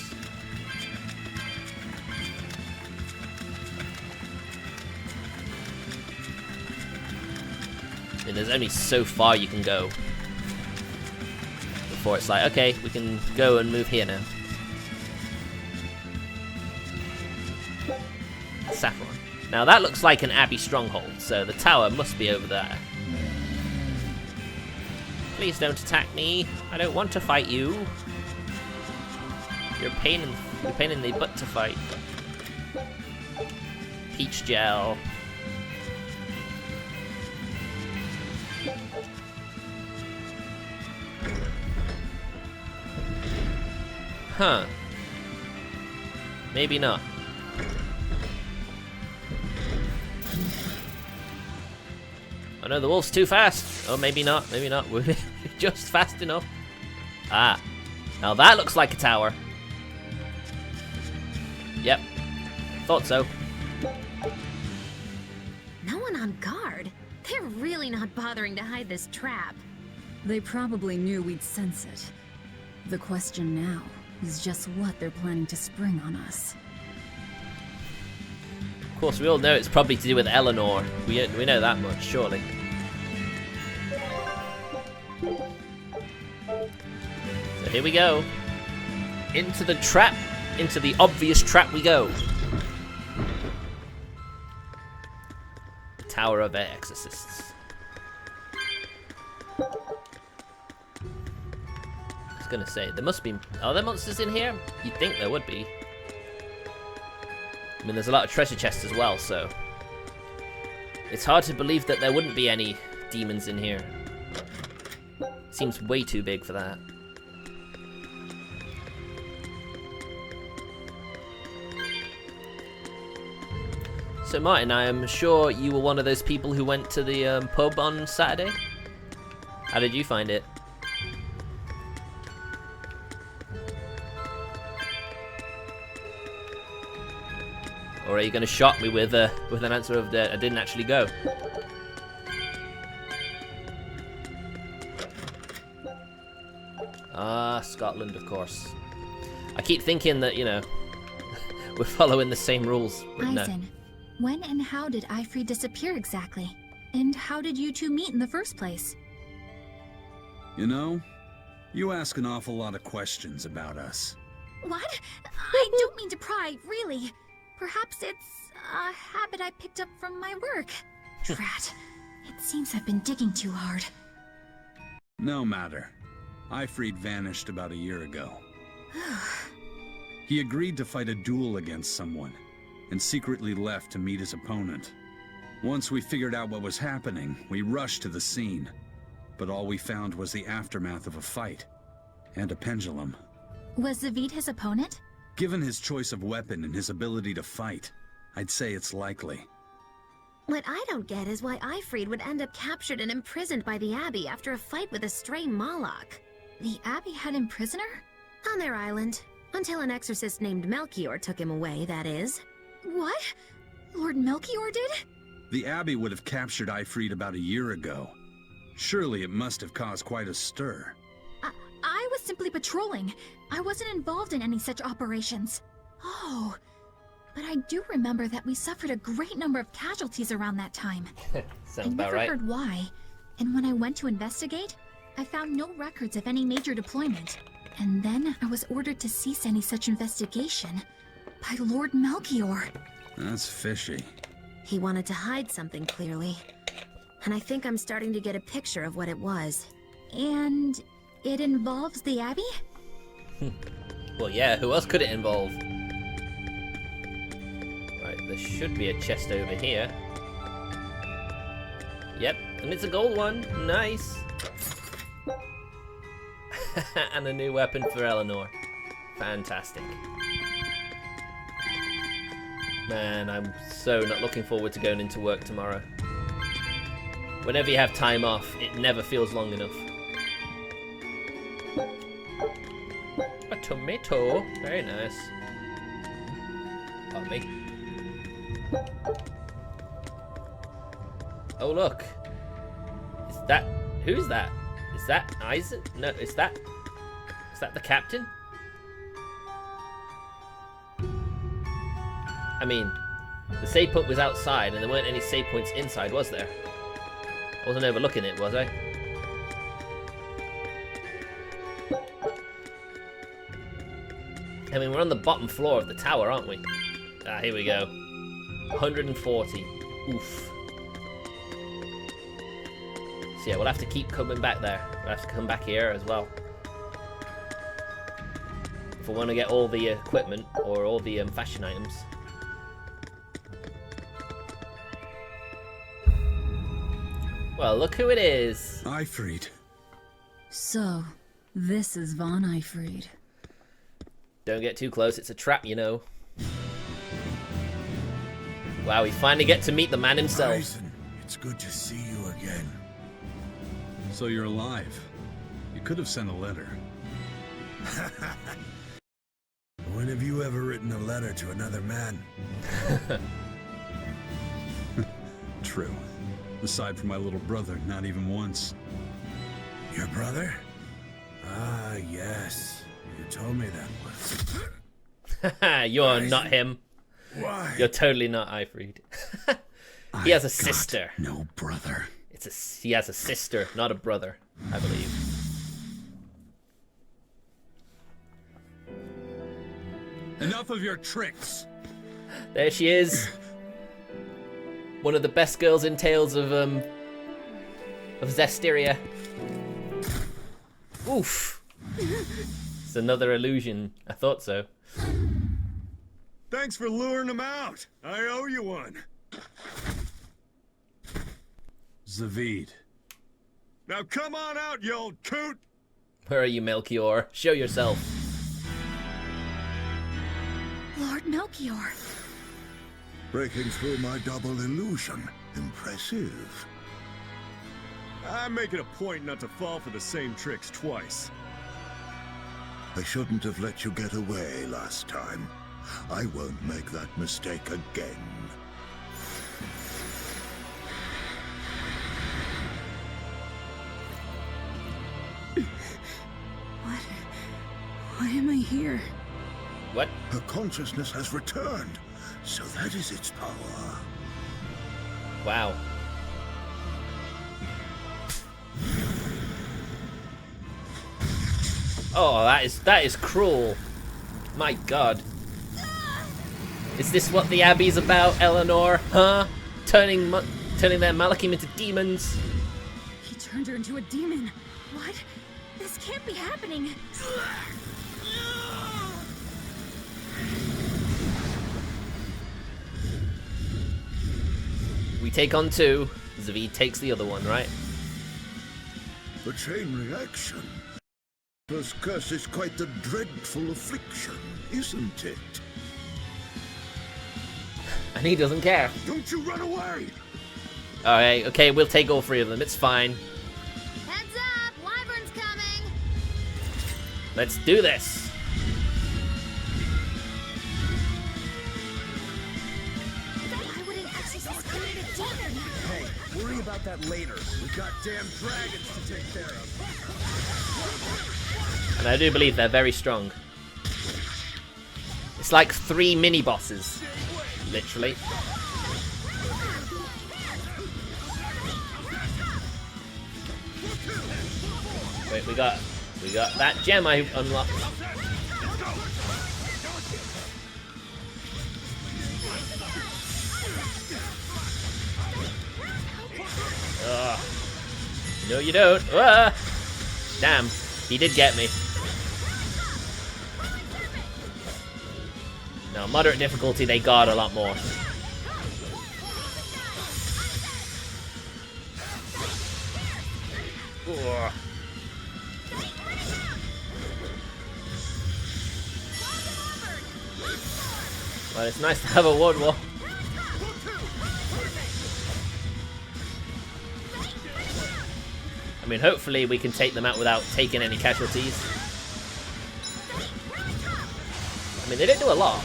I mean, there's only so far you can go before it's like, okay, we can go and move here now. Saffron. Now that looks like an Abbey stronghold, so the tower must be over there. Please don't attack me. I don't want to fight you. You're a pain in the butt to fight. Peach gel. Huh. Maybe not. Oh no, the wolf's too fast. Oh, maybe not, maybe not. We're just fast enough. Ah. Now that looks like a tower. Yep. Thought so.
No one on guard. They're really not bothering to hide this trap.
They probably knew we'd sense it. The question now is just what they're planning to spring on us.
Of course, we all know it's probably to do with Eleanor. We know that much, surely. So here we go. Into the trap. Into the obvious trap we go. The Tower of Exorcists. I was gonna say, there must be... Are there monsters in here? You'd think there would be. I mean, there's a lot of treasure chests as well, so... It's hard to believe that there wouldn't be any demons in here. Seems way too big for that. So Martin, I am sure you were one of those people who went to the pub on Saturday? How did you find it? Or are you going to shock me with an answer of I didn't actually go? Ah, Scotland, of course. I keep thinking that, you know, we're following the same rules, but no.
Eizen, when and how did Eifried disappear exactly? And how did you two meet in the first place?
You know, you ask an awful lot of questions about us.
What? I don't mean to pry, really. Perhaps it's a habit I picked up from my work. Drat. It seems I've been digging too hard.
No matter. Eifried vanished about a year ago. He agreed to fight a duel against someone, and secretly left to meet his opponent. Once we figured out what was happening, we rushed to the scene. But all we found was the aftermath of a fight, and a pendulum.
Was Zavied his opponent?
Given his choice of weapon and his ability to fight, I'd say it's likely.
What I don't get is why Eifried would end up captured and imprisoned by the Abbey after a fight with a stray Moloch. The Abbey had him prisoner? On their island. Until an exorcist named Melchior took him away, that is. What? Lord Melchior did?
The Abbey would have captured Eifried about a year ago. Surely it must have caused quite a stir.
I was simply patrolling. I wasn't involved in any such operations. Oh, but I do remember that we suffered a great number of casualties around that time.
Sounds about right.
I never heard why, and when I went to investigate, I found no records of any major deployment. And then I was ordered to cease any such investigation by Lord Melchior.
That's fishy.
He wanted to hide something, clearly. And I think I'm starting to get a picture of what it was. And it involves the Abbey?
Well, yeah, who else could it involve? Right, there should be a chest over here. Yep, and it's a gold one. Nice. And a new weapon for Eleanor. Fantastic. Man, I'm so not looking forward to going into work tomorrow. Whenever you have time off, it never feels long enough. A tomato. Very nice. Pardon me. Oh look. that... Who's that? Is that Eizen? No, is that the captain? I mean, the save point was outside, and there weren't any save points inside, was there? I wasn't overlooking it, was I? I mean, we're on the bottom floor of the tower, aren't we? Ah, here we go. 140. Oof. So yeah, we'll have to keep coming back there. We'll have to come back here as well. If we want to get all the equipment, or all the fashion items. Well, look who it is.
Eifried.
So, this is Von Eifried.
Don't get too close, it's a trap, you know. Wow, we finally get to meet the man himself.
Eizen, it's good to see you again.
So you're alive. You could have sent a letter.
When have you ever written a letter to another man?
True. Aside from my little brother, not even once.
Your brother? Ah, yes. You told me that once.
You're not him.
Why?
You're totally not Eifried. He has a sister.
No brother.
He has a sister, not a brother, I believe.
Enough of your tricks.
There she is. One of the best girls in Tales of Zestiria. Oof. It's another illusion. I thought so.
Thanks for luring him out. I owe you one.
Zavied.
Now come on out, you old coot.
Where are you, Melchior? Show yourself.
Lord Melchior.
Breaking through my double illusion. Impressive.
I make it a point not to fall for the same tricks twice.
I shouldn't have let you get away last time. I won't make that mistake again.
Why am I here?
What?
Her consciousness has returned, so that is its power.
Wow. Oh, that is cruel. My God. Is this what the Abbey's about, Eleanor? Huh? Turning their Malachim into demons?
He turned her into a demon.
What? This can't be happening.
We take on two. Zavied takes the other one, right?
The chain reaction. This curse is quite the dreadful affliction, isn't it?
And he doesn't care.
Don't you run away!
Alright, okay, we'll take all three of them. It's fine.
Heads up! Wyvern's coming!
Let's do this.
Why would an exorcist create a demon?
Hey, worry about that later. We've got damn dragons to take care of.
And I do believe they're very strong. It's like 3 mini-bosses. Literally. Wait, we got that gem I unlocked. Ugh. No, you don't. Ah! Damn, he did get me. No, moderate difficulty, they guard a lot more. Ugh. Well, it's nice to have a ward wall. I mean, hopefully we can take them out without taking any casualties. I mean, they didn't do a lot.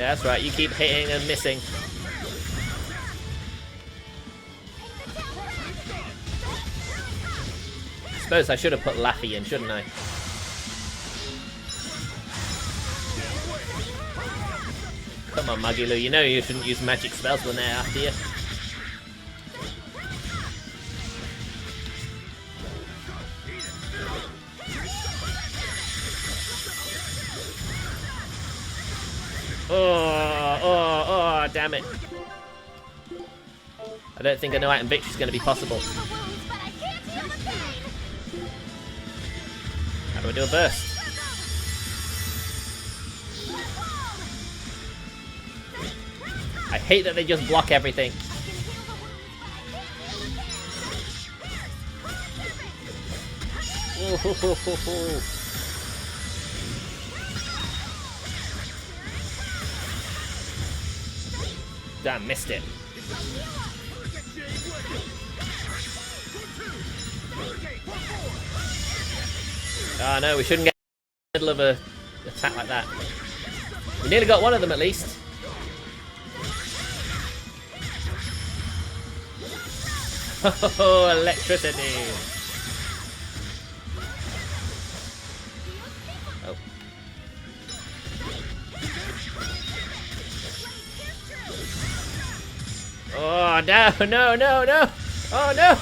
Yeah, that's right. You keep hitting and missing. I suppose I should have put Laffy in, shouldn't I? Come on, Magilu. You know you shouldn't use magic spells when they're after you. Oh, damn it. I don't think I know item victory is going to be possible. How do I do a burst? I hate that they just block everything. Ooh. Damn, missed it. Oh no, we shouldn't get in the middle of a attack like that. We nearly got one of them at least. Oh, electricity. Oh. Oh, no. Oh, no.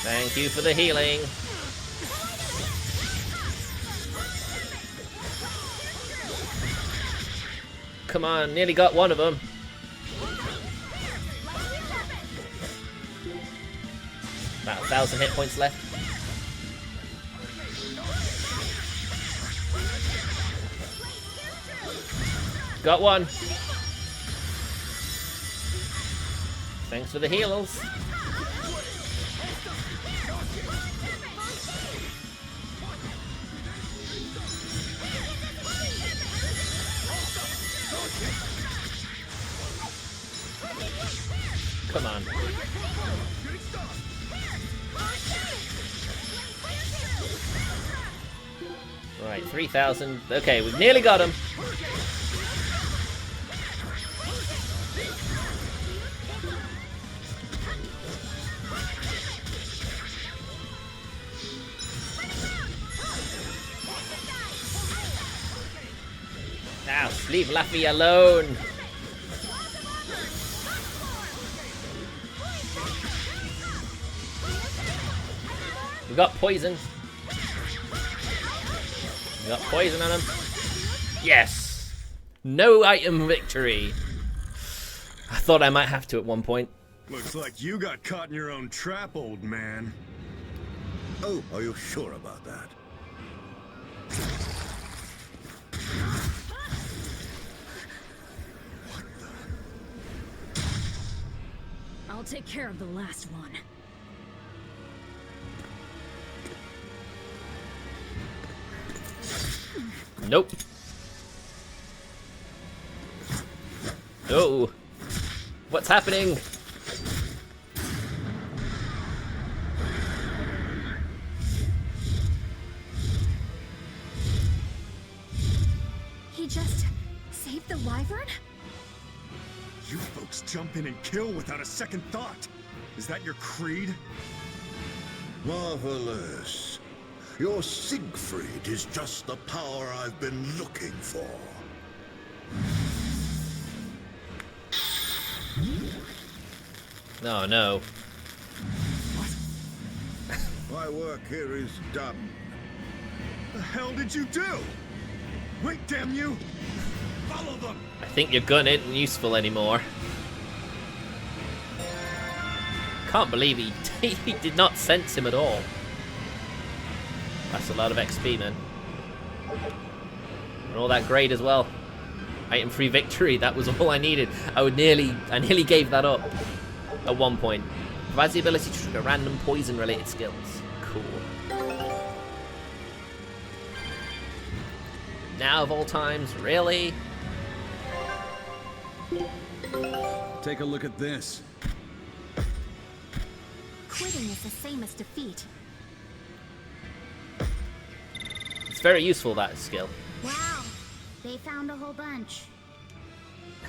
Thank you for the healing. Come on, nearly got one of them. About 1,000 hit points left. Got one. Thanks for the heals. Come on. Right, 3,000. Okay, we've nearly got him. Now, leave Laffy alone. We got poison. We got poison on him. Yes! No item victory. I thought I might have to at one point.
Looks like you got caught in your own trap, old man.
Oh, are you sure about that?
I'll take care of the last one.
Nope. Oh. What's happening?
He just saved the wyvern?
You folks jump in and kill without a second thought. Is that your creed?
Marvelous. Your Siegfried is just the power I've been looking for.
Oh no.
My work here is done.
The hell did you do? Wait, damn you! Follow them!
I think your gun isn't useful anymore. Can't believe he did not sense him at all. That's a lot of XP, man. And all that grade as well. Item free victory, that was all I needed. I nearly gave that up at one point. Provides the ability to trigger random poison related skills. Cool. Now of all times, really?
Take a look at this.
Quitting is the same as defeat.
It's very useful, that skill.
Wow, they found a whole bunch.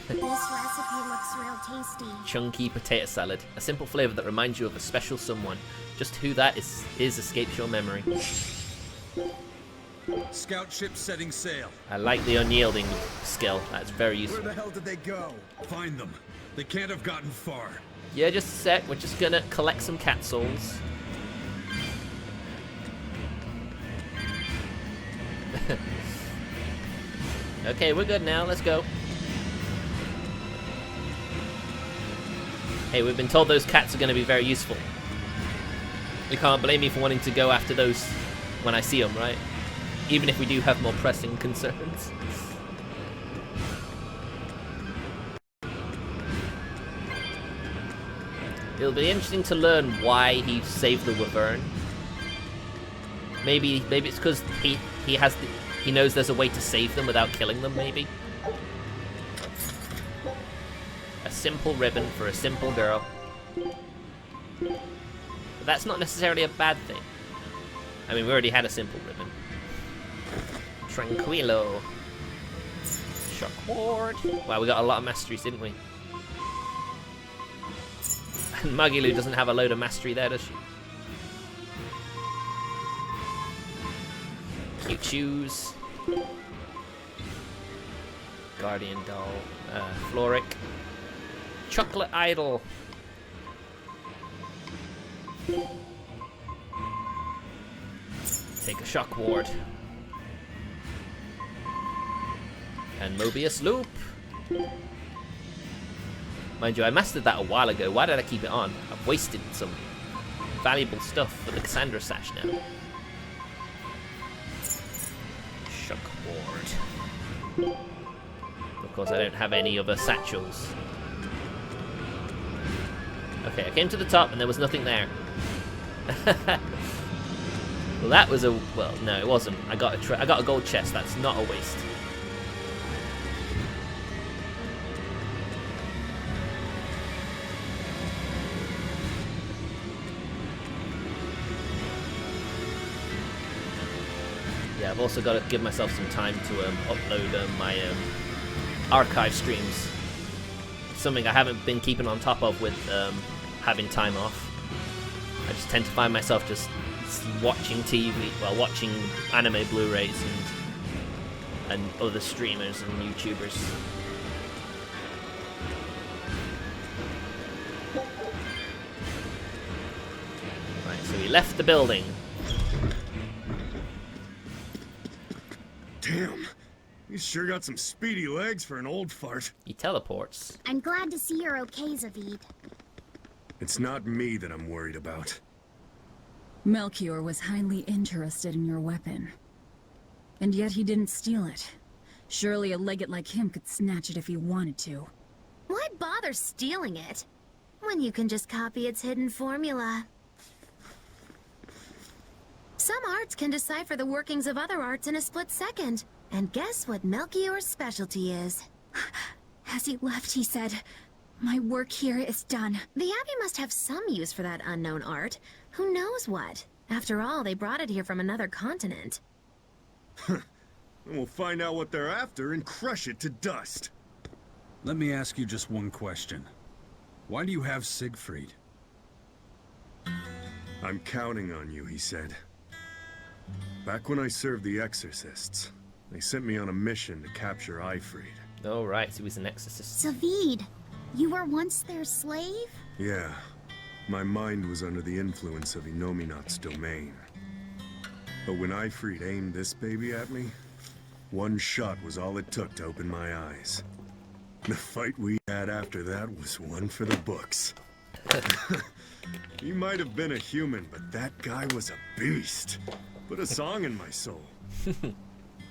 This recipe looks real tasty.
Chunky potato salad. A simple flavor that reminds you of a special someone. Just who that is escapes your memory.
Scout ship setting sail.
I like the unyielding skill. That's very
Where
useful.
the hell did they go?
Find them. They can't have gotten far.
Yeah, just a sec. We're just gonna collect some cat souls. Okay, we're good now. Let's go. Hey, we've been told those cats are going to be very useful. You can't blame me for wanting to go after those when I see them, right? Even if we do have more pressing concerns. It'll be interesting to learn why he saved the Wyvern. Maybe it's because he knows there's a way to save them without killing them. Maybe a simple ribbon for a simple girl. But that's not necessarily a bad thing. I mean, we already had a simple ribbon. Tranquilo. Shock ward. Wow, we got a lot of masteries, didn't we? And Magilu doesn't have a load of mastery there, does she? Cute shoes. Guardian doll. Floric. Chocolate idol. Take a shock ward. And Mobius loop. Mind you, I mastered that a while ago. Why did I keep it on? I've wasted some valuable stuff for the Cassandra sash now. Shock ward. Of course, I don't have any other satchels. Okay, I came to the top and there was nothing there. Well, that was a... well, no, it wasn't. I got a gold chest. That's not a waste. Yeah, I've also got to give myself some time to upload my archive streams. It's something I haven't been keeping on top of with having time off. I just tend to find myself just watching TV, well, watching anime Blu-rays and other streamers and YouTubers. Right, so we left the building.
Damn, you sure got some speedy legs for an old fart.
He teleports.
I'm glad to see you're okay, Zavied.
It's not me that I'm worried about.
Melchior was highly interested in your weapon. And yet he didn't steal it. Surely a legate like him could snatch it if he wanted to.
Why bother stealing it when you can just copy its hidden formula? Some arts can decipher the workings of other arts in a split second. And guess what Melchior's specialty is?
As he left, he said, "My work here is done."
The Abbey must have some use for that unknown art. Who knows what? After all, they brought it here from another continent.
And we'll find out what they're after and crush it to dust.
Let me ask you just one question. Why do you have Siegfried?
I'm counting on you, he said. Back when I served the Exorcists, they sent me on a mission to capture Eifried.
Oh, right, so he was an exorcist.
Zavied, you were once their slave?
Yeah, my mind was under the influence of Inominat's domain. But when Eifried aimed this baby at me, one shot was all it took to open my eyes. The fight we had after that was one for the books. He might have been a human, but that guy was a beast. Put a song in my soul.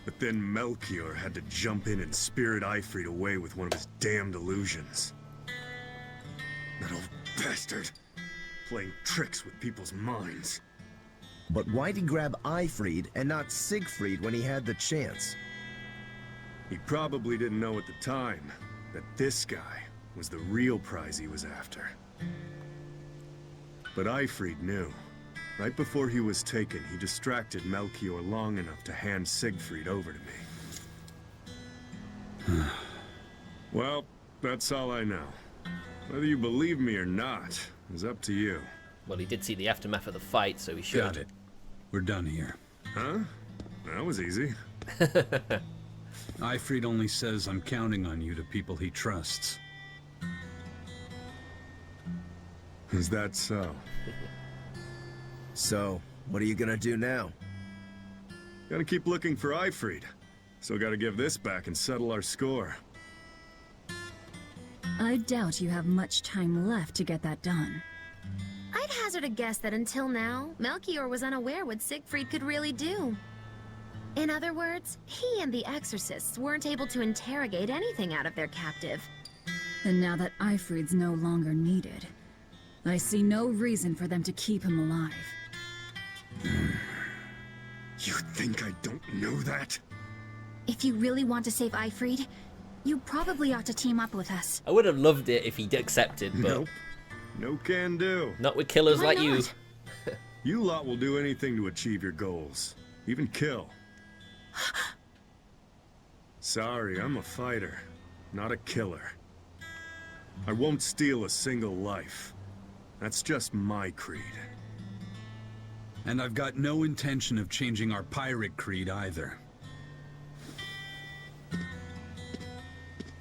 But then Melchior had to jump in and spirit Eifried away with one of his damned illusions. That old bastard. Playing tricks with people's minds.
But why'd he grab Eifried and not Siegfried when he had the chance?
He probably didn't know at the time that this guy was the real prize he was after. But Eifried knew, Right before he was taken, he distracted Melchior long enough to hand Siegfried over to me. Well, that's all I know. Whether you believe me or not is up to you.
Well, he did see the aftermath of the fight, so he should.
Got it. We're done here.
Huh? That was easy.
Eifried only says I'm counting on you to people he trusts.
Is that so?
So, what are you gonna do now?
Gotta keep looking for Eifried. Still gotta give this back and settle our score.
I doubt you have much time left to get that done.
I'd hazard a guess that until now, Melchior was unaware what Siegfried could really do. In other words, he and the Exorcists weren't able to interrogate anything out of their captive.
And now that Eifried's no longer needed, I see no reason for them to keep him alive.
You think I don't know that?
If you really want to save Eifried, you probably ought to team up with us.
I would have loved it if he'd accepted, but
Nope. No can do.
not with killers
Why
like you.
not?
You lot will do anything to achieve your goals. Even kill. Sorry, I'm a fighter, not a killer. I won't steal a single life. That's just my creed.
And I've got no intention of changing our pirate creed either.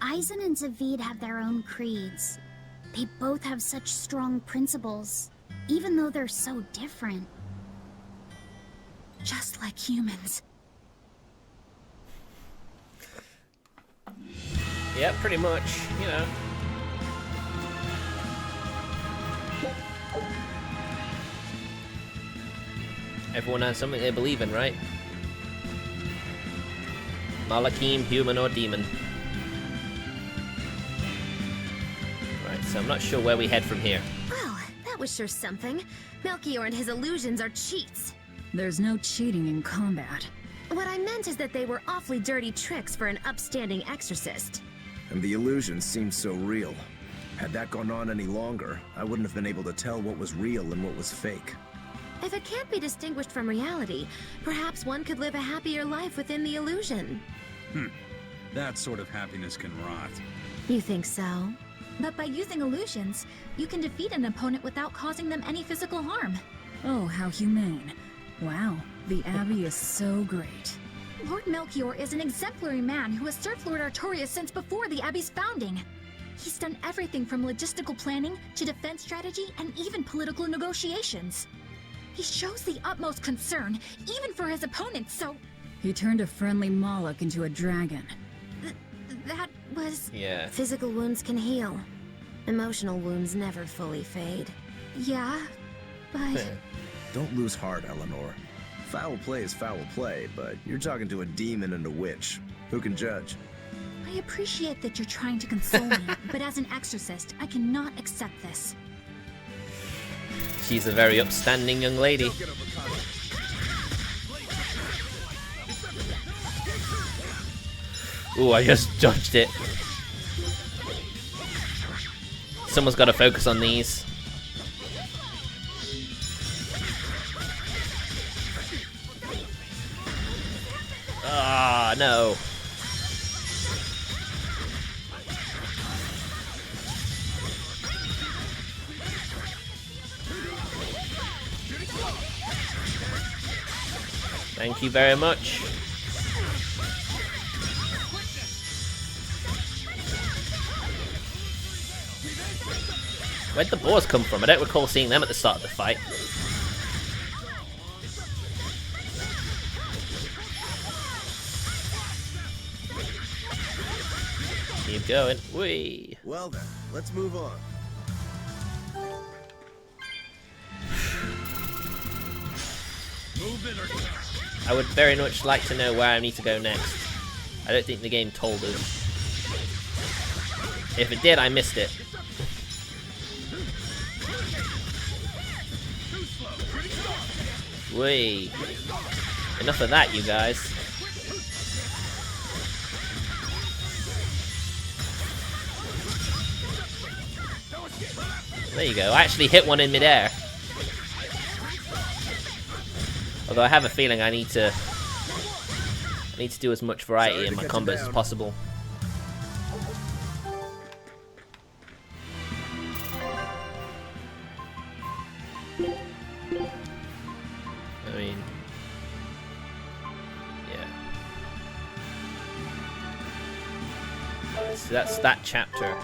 Eizen and Zavied have their own creeds. They both have such strong principles, even though they're so different.
Just like humans.
Yeah, pretty much, you know. Everyone has something they believe in, right? Malakim, human or demon. Right, so I'm not sure where we head from here.
Well, that was sure something. Melchior and his illusions are cheats.
There's no cheating in combat.
What I meant is that they were awfully dirty tricks for an upstanding exorcist.
And the illusion seemed so real. Had that gone on any longer, I wouldn't have been able to tell what was real and what was fake.
If it can't be distinguished from reality, perhaps one could live a happier life within the illusion.
That sort of happiness can rot.
You think so?
But by using illusions, you can defeat an opponent without causing them any physical harm.
Oh, how humane. Wow, the Abbey is so great.
Lord Melchior is an exemplary man who has served Lord Artorias since before the Abbey's founding. He's done everything from logistical planning to defense strategy and even political negotiations. He shows the utmost concern, even for his opponents, so...
He turned a friendly Moloch into a dragon.
That was...
Yeah.
Physical wounds can heal. Emotional wounds never fully fade.
Yeah, but...
Don't lose heart, Eleanor. Foul play is foul play, but you're talking to a demon and a witch. Who can judge?
I appreciate that you're trying to console me, but as an exorcist, I cannot accept this.
She's a very upstanding young lady. Ooh, I just dodged it. Someone's got to focus on these. Ah, no. Thank you very much. Where'd the boars come from? I don't recall seeing them at the start of the fight. Keep going. Whee!
Well then, let's move on.
I would very much like to know where I need to go next. I don't think the game told us. If it did, I missed it. Whee! Enough of that, you guys. There you go. I actually hit one in midair. Although I have a feeling I need to do as much variety in my combos as possible. I mean, yeah. So that's that chapter.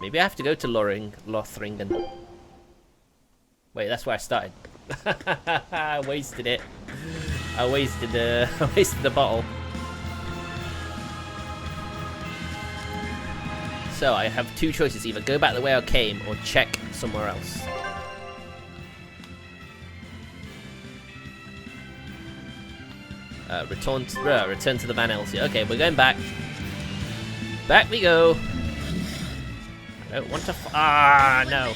Maybe I have to go to Lothringen. Wait, that's where I started. I wasted it. I wasted the bottle. So I have two choices: either go back the way I came or check somewhere else. Return to the Van Helsing. Okay, we're going back. Back we go. I don't want to. No.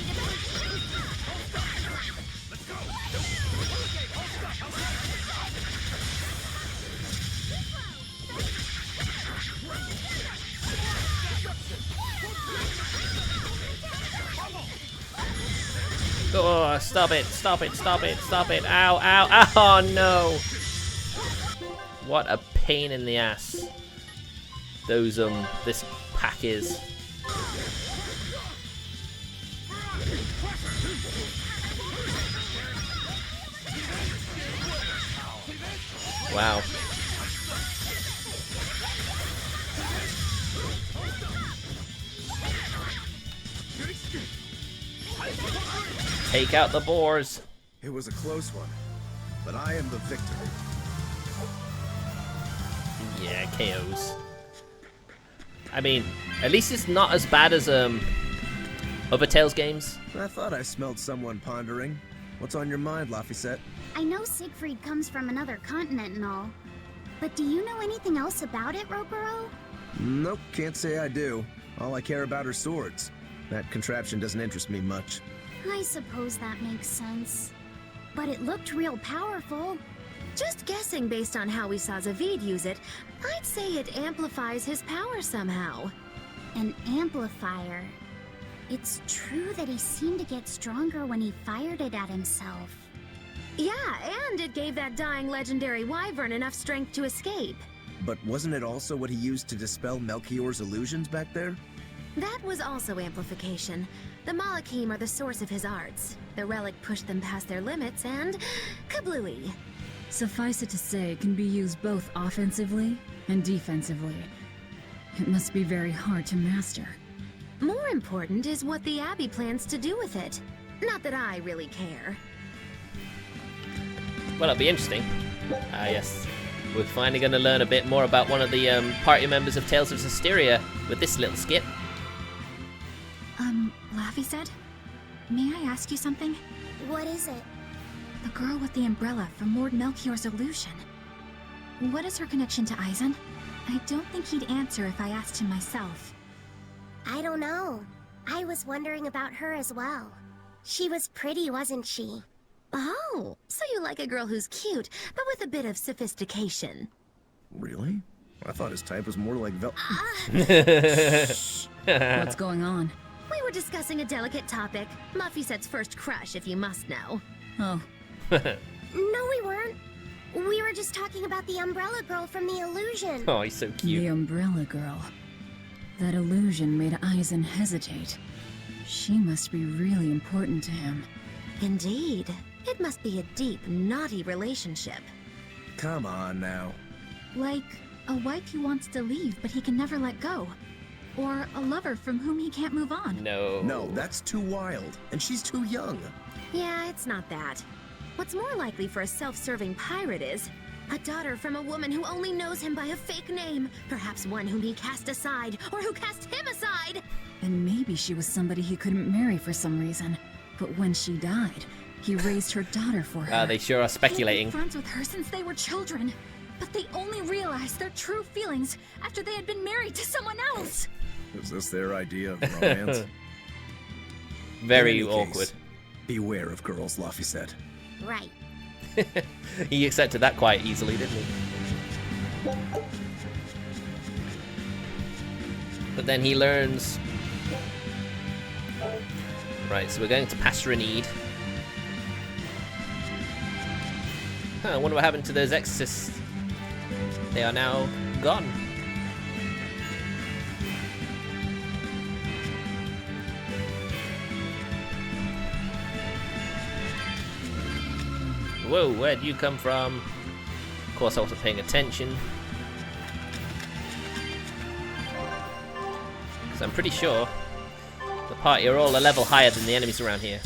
Oh, stop it, stop it, stop it, stop it. Ow, ow, ow. Oh, no. What a pain in the ass this pack is. Wow. Take out the boars.
It was a close one, but I am the victor.
Yeah, KOs. I mean, at least it's not as bad as other Tales games.
I thought I smelled someone pondering. What's on your mind, Laphicet?
I know Siegfried comes from another continent and all, but do you know anything else about it, Rokuro?
Nope, can't say I do. All I care about are swords. That contraption doesn't interest me much.
I suppose that makes sense. But it looked real powerful.
Just guessing based on how we saw Zavied use it, I'd say it amplifies his power somehow.
An amplifier. It's true that he seemed to get stronger when he fired it at himself.
Yeah, and it gave that dying legendary wyvern enough strength to escape.
But wasn't it also what he used to dispel Melchior's illusions back there?
That was also amplification. The Malachim are the source of his arts. The relic pushed them past their limits and kablooey.
Suffice it to say, it can be used both offensively and defensively. It must be very hard to master.
More important is what the Abbey plans to do with it. Not that I really care.
Well, it'll be interesting. Yes. We're finally going to learn a bit more about one of the party members of Tales of Zestiria with this little skit.
Laphicet? May I ask you something?
What is it?
The girl with the umbrella from Lord Melchior's illusion. What is her connection to Eizen? I don't think he'd answer if I asked him myself.
I don't know. I was wondering about her as well. She was pretty, wasn't she?
Oh, so you like a girl who's cute, but with a bit of sophistication.
Really? I thought his type was more like
What's going on?
We were discussing a delicate topic. Laphicet's first crush, if you must know.
Oh.
No, we weren't. We were just talking about the umbrella girl from the illusion.
Oh, he's so cute.
The umbrella girl. That illusion made Eizen hesitate. She must be really important to him.
Indeed. It must be a deep, naughty relationship.
Come on now.
Like a wife he wants to leave, but he can never let go. Or a lover from whom he can't move on.
No.
No, that's too wild. And she's too young.
Yeah, it's not that. What's more likely for a self-serving pirate is a daughter from a woman who only knows him by a fake name. Perhaps one whom he cast aside, or who cast him aside.
And maybe she was somebody he couldn't marry for some reason. But when she died, he raised her daughter for her.
They sure are speculating.
They'd been friends with her since they were children. But they only realized their true feelings after they had been married to someone else.
Is this their idea of romance?
Very
In any
awkward.
case, beware of girls, Laphicet.
Right.
He accepted that quite easily, didn't he? But then he learns Right, so we're going to Passerenide. Huh, I wonder what happened to those Exorcists. They are now gone. Whoa, where'd you come from? Of course I wasn't paying attention. Because I'm pretty sure the party are all a level higher than the enemies around here.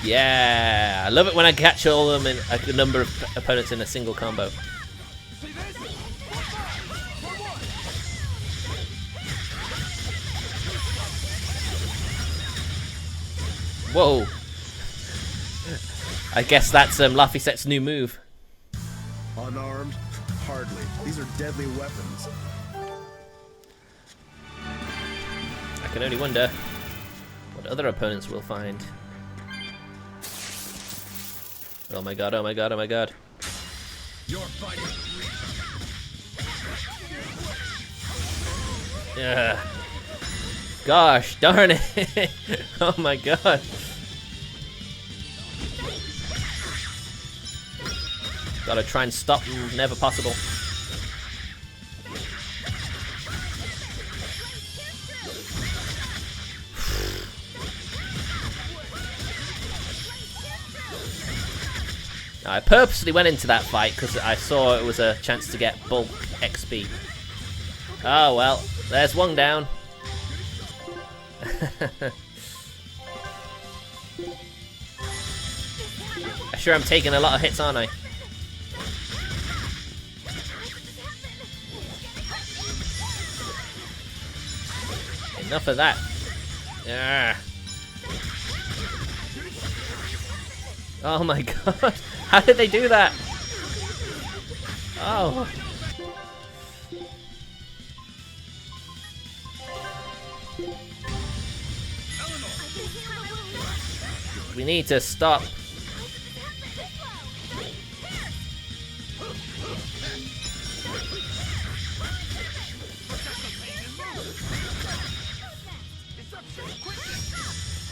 Yeah, I love it when I catch all of them in a number of opponents in a single combo. Whoa. I guess that's Laphicet's new move.
Unarmed? Hardly. These are deadly weapons.
I can only wonder what other opponents we'll find. Oh my god, oh my god, oh my god. Yeah. Gosh darn it. Oh my god. Gotta try and stop them, never possible. Now, I purposely went into that fight because I saw it was a chance to get bulk XP. Oh well, there's one down. I'm sure I'm taking a lot of hits, aren't I? Enough of that. Ah. Oh my god. How did they do that? Oh. We need to stop.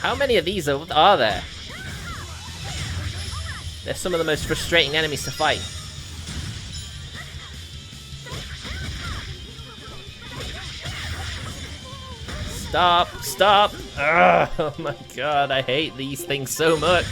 How many of these are there? They're some of the most frustrating enemies to fight. Stop! Stop! Ugh, oh my god, I hate these things so much.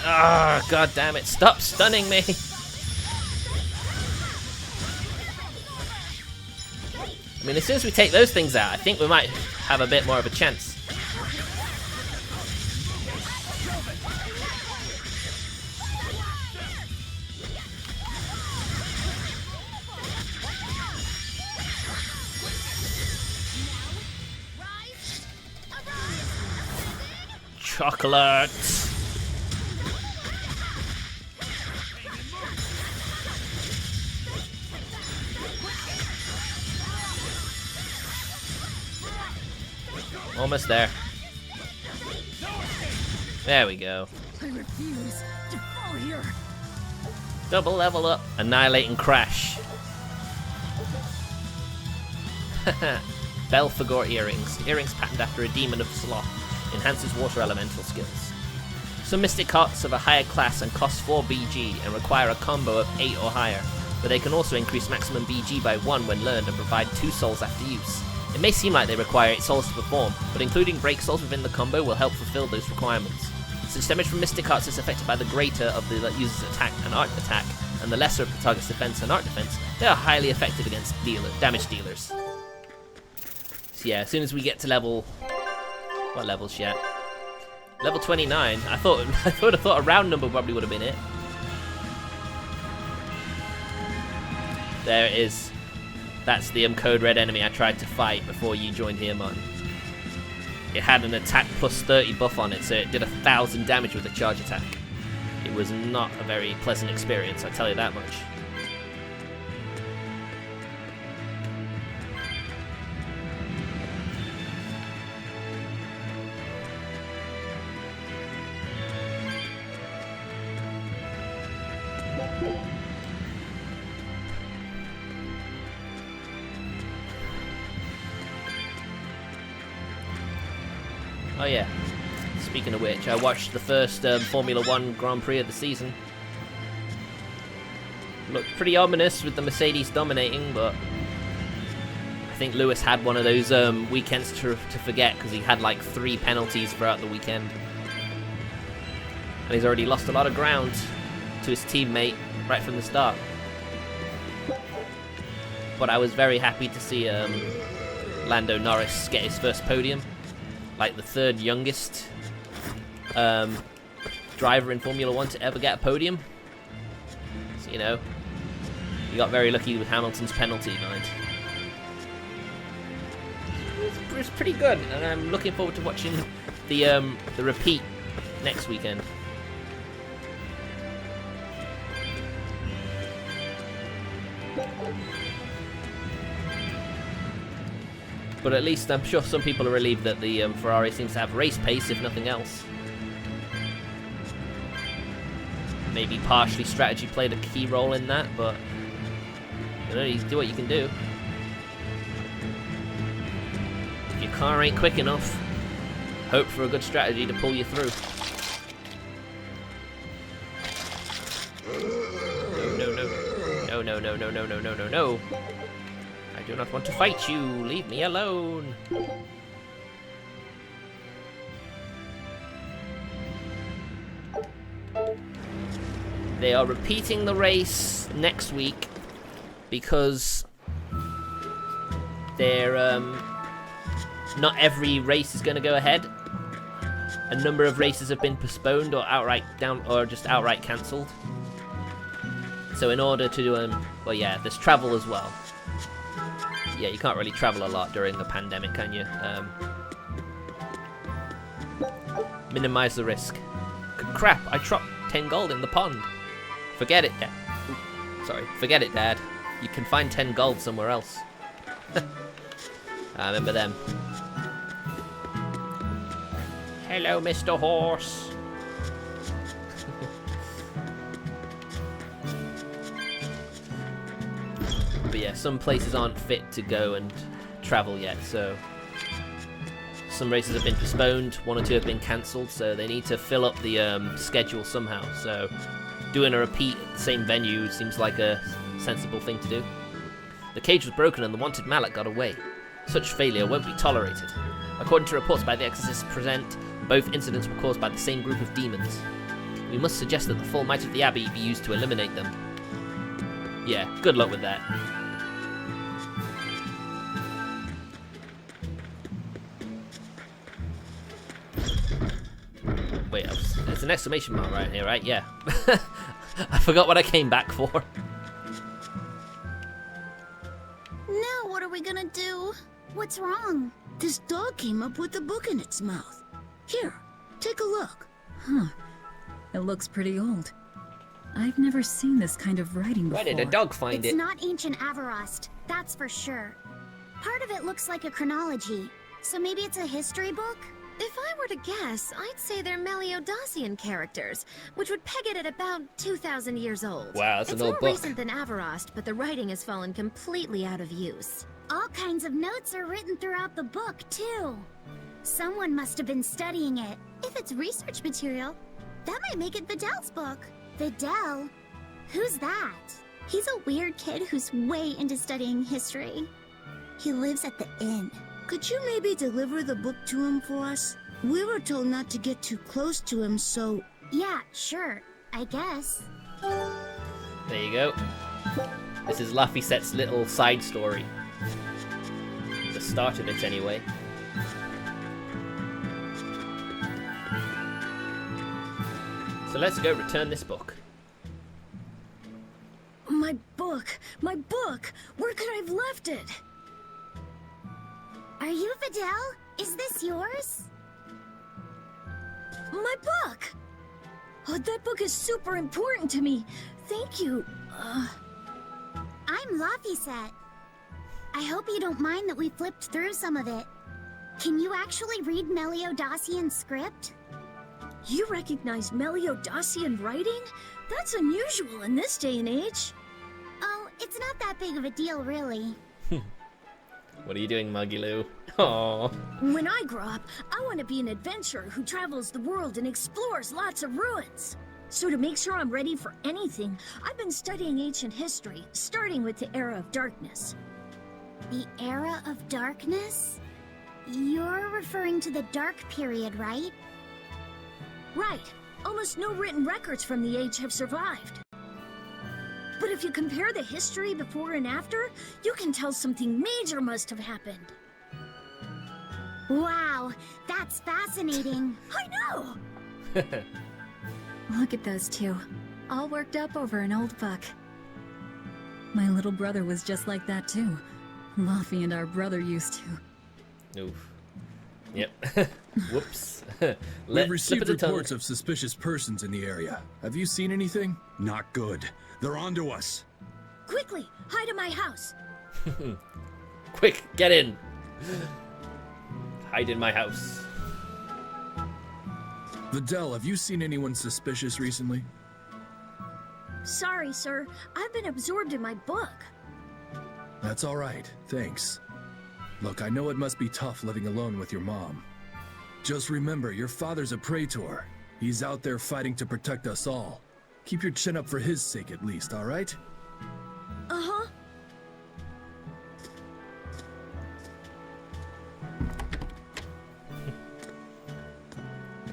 Ah, oh, god damn it! Stop stunning me! I mean, as soon as we take those things out, I think we might have a bit more of a chance. Chocolate! Almost there. There we go.
I refuse to fall here.
Double level up. Annihilate and crash. Belphegor earrings. Earrings patterned after a demon of sloth. Enhances water elemental skills. Some mystic hearts of a higher class and cost 4 BG and require a combo of 8 or higher, but they can also increase maximum BG by 1 when learned and provide 2 souls after use. It may seem like they require 8 souls to perform, but including break souls within the combo will help fulfill those requirements. Since damage from Mystic Hearts is affected by the greater of the user's attack and arc attack, and the lesser of the target's defense and arc defense, they are highly effective against damage dealers. So yeah, as soon as we get to level... What level's yet? Level 29. I thought a round number probably would have been it. There it is. That's the code red enemy I tried to fight before you joined here, Martin. It had an attack plus 30 buff on it, so it did 1,000 damage with a charge attack. it was not a very pleasant experience, I tell you that much. Oh yeah, speaking of which, I watched the first Formula 1 Grand Prix of the season. Looked pretty ominous with the Mercedes dominating, but I think Lewis had one of those weekends to forget, because he had like 3 penalties throughout the weekend. And he's already lost a lot of ground to his teammate right from the start. But I was very happy to see Lando Norris get his first podium. Like the 3rd youngest driver in Formula 1 to ever get a podium. So, you know, he got very lucky with Hamilton's penalty night. It was pretty good, and I'm looking forward to watching the repeat next weekend. But at least I'm sure some people are relieved that the Ferrari seems to have race pace, if nothing else. Maybe partially strategy played a key role in that, but you know, you do what you can do. If your car ain't quick enough, hope for a good strategy to pull you through. No. I do not want to fight you. Leave me alone. They are repeating the race next week because they're not every race is going to go ahead. A number of races have been postponed or just outright cancelled. So in order to do well, yeah, there's travel as well. Yeah, you can't really travel a lot during the pandemic, can you? Minimize the risk. Crap, I dropped 10 gold in the pond. Forget it, Dad. Sorry, forget it, Dad. You can find 10 gold somewhere else. I remember them. Hello, Mr. Horse. But yeah, some places aren't fit to go and travel yet, so some races have been postponed, 1 or 2 have been cancelled, so they need to fill up the schedule somehow. So doing a repeat at the same venue seems like a sensible thing to do. The cage was broken and the wanted mallet got away. Such failure won't be tolerated. According to reports by the Exorcists present, both incidents were caused by the same group of demons. We must suggest that the full might of the Abbey be used to eliminate them. Yeah, good luck with that. Wait, there's an exclamation mark right here, right? Yeah. I forgot what I came back for.
Now what are we gonna do? What's wrong?
This dog came up with a book in its mouth. Here, take a look.
Huh. It looks pretty old. I've never seen this kind of writing before.
Where did a dog find it?
It's not ancient Avarost, that's for sure. Part of it looks like a chronology, so maybe it's a history book?
If I were to guess, I'd say they're Meliodosian characters, which would peg it at about 2,000 years old.
Wow, that's an old book.
It's more recent than Avarost, but the writing has fallen completely out of use.
All kinds of notes are written throughout the book, too. Someone must have been studying it. If it's research material, that might make it Videl's book. Videl? Who's that?
He's a weird kid who's way into studying history. He lives at the inn.
Could you maybe deliver the book to him for us? We were told not to get too close to him, so...
Yeah, sure. I guess.
There you go. This is Laphicet's little side story. The start of it, anyway. So let's go return this book.
My book! My book! Where could I have left it?
Are you Videl? Is this yours?
My book!
Oh, that book is super important to me. Thank you.
I'm Laphicet. I hope you don't mind that we flipped through some of it. Can you actually read Meliodacian script?
You recognize Meliodacian writing? That's unusual in this day and age.
Oh, it's not that big of a deal, really.
What are you doing, Muggy-Loo? Aww.
When I grow up, I want to be an adventurer who travels the world and explores lots of ruins. So to make sure I'm ready for anything, I've been studying ancient history, starting with the Era of Darkness.
The Era of Darkness? You're referring to the Dark Period, right?
Right. Almost no written records from the age have survived. But if you compare the history before and after, you can tell something major must have happened.
Wow, that's fascinating.
I know!
Look at those two, all worked up over an old book. My little brother was just like that too. Luffy and our brother used to.
Oof. Yep. Whoops.
We've received reports of suspicious persons in the area. Have you seen anything? Not good. They're onto us.
Quickly, hide in my house.
Quick, get in. Hide in my house.
Videl, have you seen anyone suspicious recently?
Sorry, sir. I've been absorbed in my book.
That's all right. Thanks. Look, I know it must be tough living alone with your mom. Just remember, your father's a praetor. He's out there fighting to protect us all. Keep your chin up for his sake at least, all right?
Uh-huh.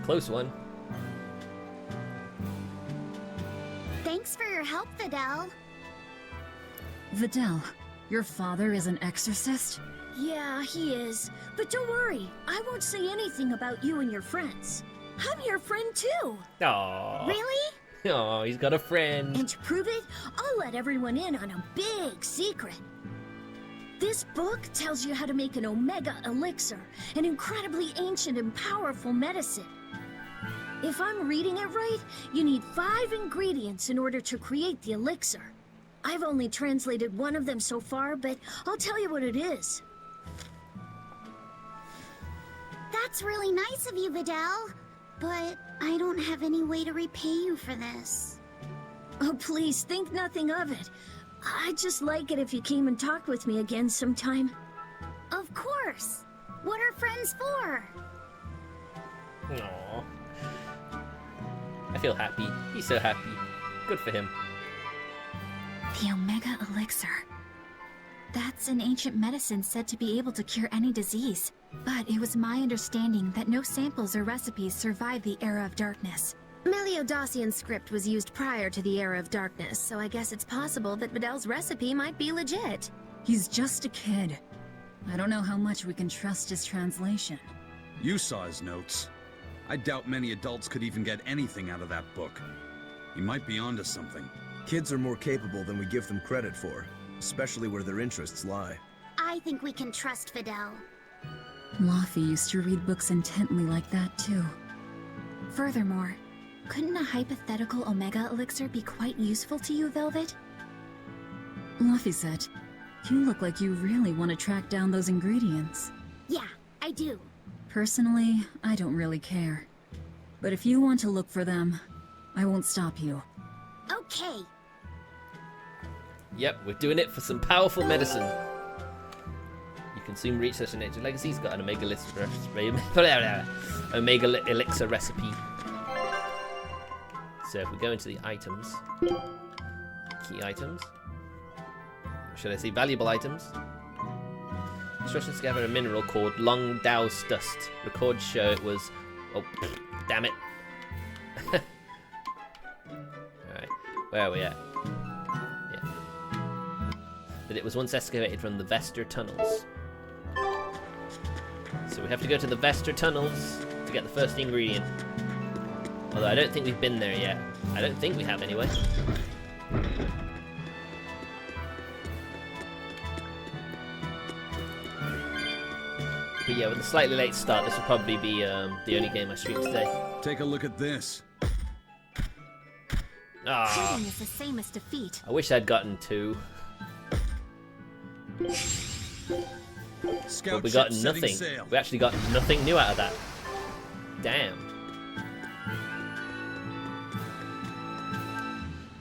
Close one.
Thanks for your help, Videl.
Videl, your father is an exorcist?
Yeah, he is. But don't worry, I won't say anything about you and your friends. I'm your friend too.
Aww.
Really?
Aw, he's got a friend.
And to prove it, I'll let everyone in on a big secret. This book tells you how to make an Omega Elixir, an incredibly ancient and powerful medicine. If I'm reading it right, you need 5 ingredients in order to create the elixir. I've only translated one of them so far, but I'll tell you what it is.
That's really nice of you, Videl. But I don't have any way to repay you for this.
Oh, please, think nothing of it. I'd just like it if you came and talked with me again sometime.
Of course. What are friends for?
Aww. I feel happy. He's so happy. Good for him.
The Omega Elixir. That's an ancient medicine said to be able to cure any disease. But it was my understanding that no samples or recipes survived the Era of Darkness. Meliodacian script was used prior to the Era of Darkness, so I guess it's possible that Videl's recipe might be legit.
He's just a kid. I don't know how much we can trust his translation.
You saw his notes. I doubt many adults could even get anything out of that book. He might be onto something.
Kids are more capable than we give them credit for, especially where their interests lie.
I think we can trust Videl.
Luffy used to read books intently like that too.
Furthermore, couldn't a hypothetical Omega Elixir be quite useful to you, Velvet?
Laphicet, you look like you really want to track down those ingredients.
Yeah, I do.
Personally, I don't really care. But if you want to look for them, I won't stop you.
Okay.
Yep, we're doing it for some powerful medicine. You can soon reach such an age. Legacy's got an Omega Elixir Elixir recipe. So if we go into the items, key items, should I say valuable items? Instructions to gather a mineral called Long Dow's Dust. Records show it was... Oh, damn it. Alright, where are we at? Yeah. That it was once excavated from the Vester Tunnels. So we have to go to the Vester Tunnels to get the first ingredient. Although I don't think we've been there yet. I don't think we have anyway. But yeah, with a slightly late start, this will probably be the only game I stream today.
Take a look at this.
Ah,
Quitting is the same as defeat.
I wish I'd gotten 2.
Scout
But we
ship
got
setting
nothing.
sail.
We actually got nothing new out of that. Damn.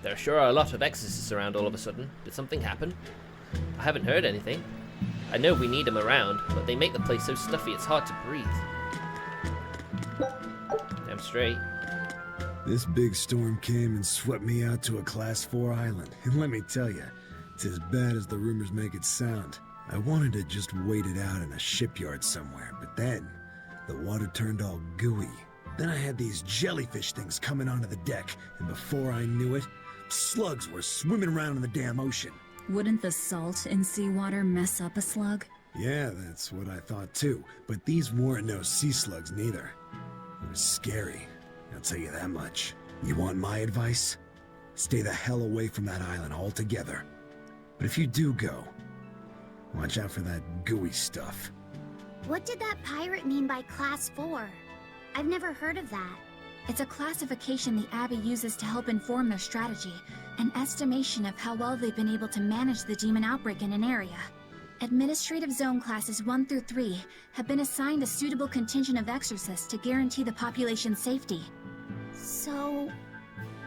There sure are a lot of Exorcists around all of a sudden. Did something happen? I haven't heard anything. I know we need them around, but they make the place so stuffy it's hard to breathe. Damn straight.
This big storm came and swept me out to a Class 4 island. And let me tell you, it's as bad as the rumors make it sound. I wanted to just wait it out in a shipyard somewhere, but then the water turned all gooey. Then I had these jellyfish things coming onto the deck, and before I knew it, slugs were swimming around in the damn ocean.
Wouldn't the salt in seawater mess up a slug?
Yeah, that's what I thought too, but these weren't no sea slugs neither. It was scary, I'll tell you that much. You want my advice? Stay the hell away from that island altogether. But if you do go, watch out for that gooey stuff.
What did that pirate mean by Class 4? I've never heard of that.
It's a classification the Abbey uses to help inform their strategy, an estimation of how well they've been able to manage the demon outbreak in an area. Administrative Zone Classes 1 through 3 have been assigned a suitable contingent of Exorcists to guarantee the population's safety.
So,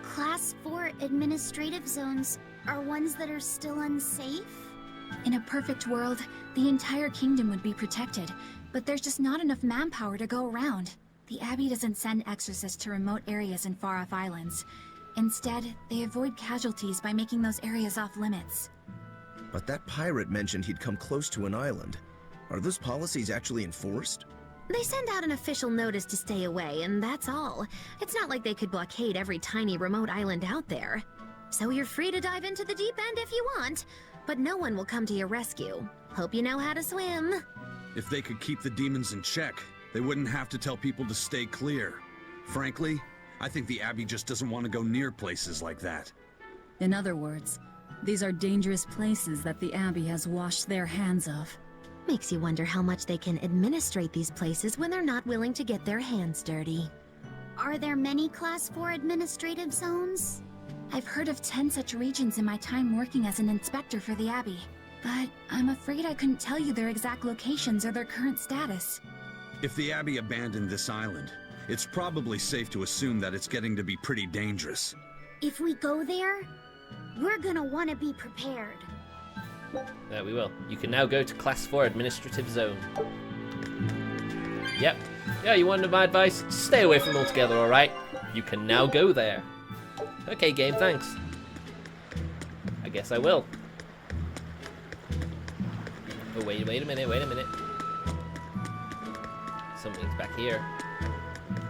Class 4 administrative zones are ones that are still unsafe?
In a perfect world, the entire kingdom would be protected, but there's just not enough manpower to go around. The Abbey doesn't send Exorcists to remote areas and far-off islands. Instead, they avoid casualties by making those areas off-limits.
But that pirate mentioned he'd come close to an island. Are those policies actually enforced?
They send out an official notice to stay away, and that's all. It's not like they could blockade every tiny remote island out there. So you're free to dive into the deep end if you want, but no one will come to your rescue. Hope you know how to swim.
If they could keep the demons in check, they wouldn't have to tell people to stay clear. Frankly, I think the Abbey just doesn't want to go near places like that.
In other words, these are dangerous places that the Abbey has washed their hands of.
Makes you wonder how much they can administrate these places when they're not willing to get their hands dirty.
Are there many Class 4 administrative zones?
I've heard of 10 such regions in my time working as an inspector for the Abbey, but I'm afraid I couldn't tell you their exact locations or their current status.
If the Abbey abandoned this island, it's probably safe to assume that it's getting to be pretty dangerous.
If we go there, we're gonna want to be prepared.
There we will. You can now go to Class 4 Administrative Zone. Yep. Yeah, you wanted my advice? Stay away from them altogether, alright? You can now go there. Okay, game, thanks. I guess I will. Oh, wait a minute. Something's back here.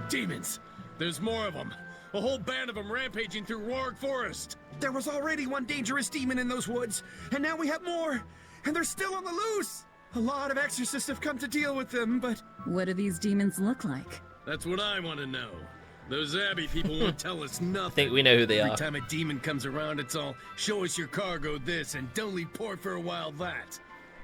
Demons! There's more of them! A whole band of them rampaging through Roarg Forest!
There was already one dangerous demon in those woods, and now we have more! And they're still on the loose! A lot of exorcists have come to deal with them, but...
What do these demons look like?
That's what I want to know. Those Abbey people won't tell us nothing.
I think we know who they are.
Every time a demon comes around, it's all, show us your cargo this, and don't leave port for a while that.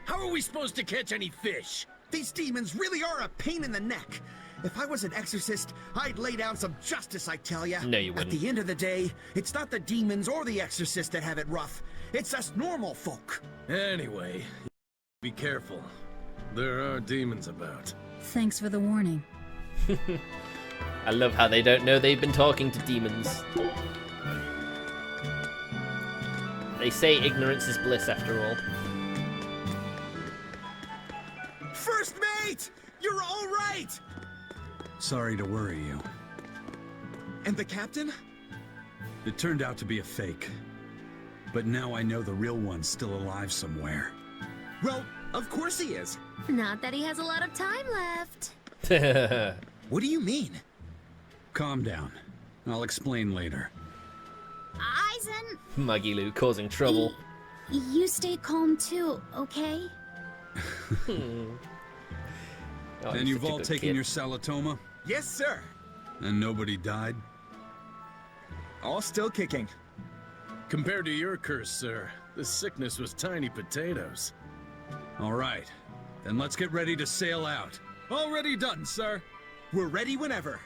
How are we supposed to catch any fish?
These demons really are a pain in the neck. If I was an exorcist, I'd lay down some justice, I tell ya.
No, you wouldn't.
At the end of the day, it's not the demons or the exorcists that have it rough. It's us normal folk.
Anyway, be careful. There are demons about.
Thanks for the warning.
I love how they don't know they've been talking to demons. They say ignorance is bliss after all.
First mate! You're all right!
Sorry to worry you.
And the captain?
It turned out to be a fake. But now I know the real one's still alive somewhere.
Well, of course he is.
Not that he has a lot of time left.
What do you mean?
Calm down. I'll explain later.
Eizen,
Muggy Lou causing trouble.
you stay calm too, okay?
Oh,
And
he's
you've
such a
all
good
taken
kid.
your Salatoma?
Yes, sir.
And nobody died?
All still kicking.
Compared to your curse, sir, this sickness was tiny potatoes.
All right. Then let's get ready to sail out.
Already done, sir.
We're ready whenever.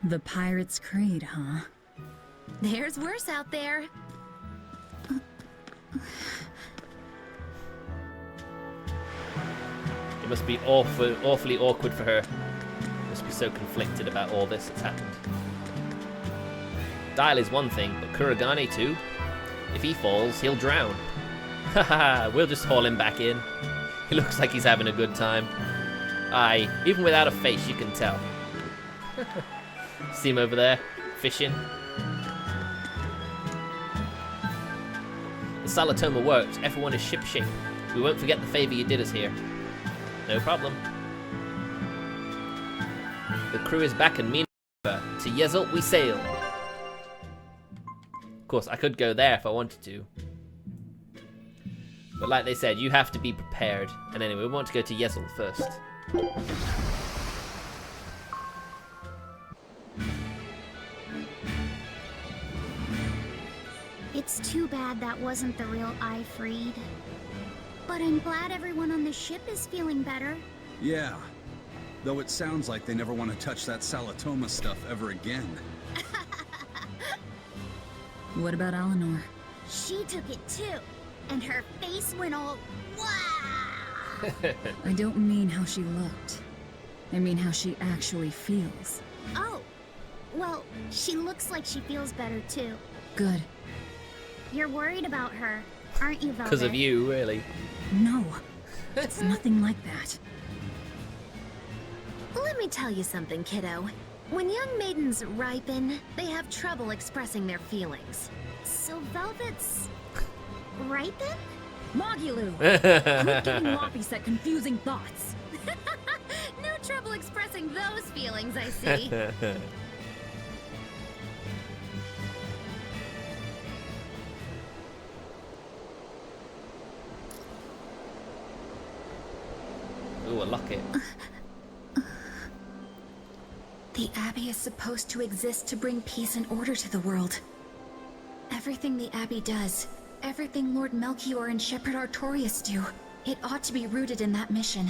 The Pirate's Creed, huh?
There's worse out there.
It must be awfully awkward for her. Must be so conflicted about all this that's happened. Dial is one thing, but Kuragane too? If he falls, he'll drown. Haha, we'll just haul him back in. He looks like he's having a good time. Aye, even without a face you can tell. See him over there, fishing. The Salatoma worked, everyone is shipshape. We won't forget the favour you did us here. No problem. The crew is back and me and to Yezult we sail. Of course, I could go there if I wanted to. But like they said, you have to be prepared. And anyway, we want to go to Yezult first.
It's too bad that wasn't the real Ifreed. But I'm glad everyone on the ship is feeling better.
Yeah. Though it sounds like they never want to touch that Salatoma stuff ever again.
What about Eleanor?
She took it too. And her face went all wow.
I don't mean how she looked. I mean how she actually feels.
Oh. Well, she looks like she feels better too.
Good.
You're worried about her, aren't you, Velvet?
Because of you, really.
No. It's nothing like that.
Let me tell you something, kiddo. When young maidens ripen, they have trouble expressing their feelings.
So Velvet's ripen?
Mogulu! Quit giving Loppy set confusing thoughts.
No trouble expressing those feelings, I see.
Ooh, a locket.
The Abbey is supposed to exist to bring peace and order to the world. Everything the Abbey does, everything Lord Melchior and Shepherd Artorias do, it ought to be rooted in that mission.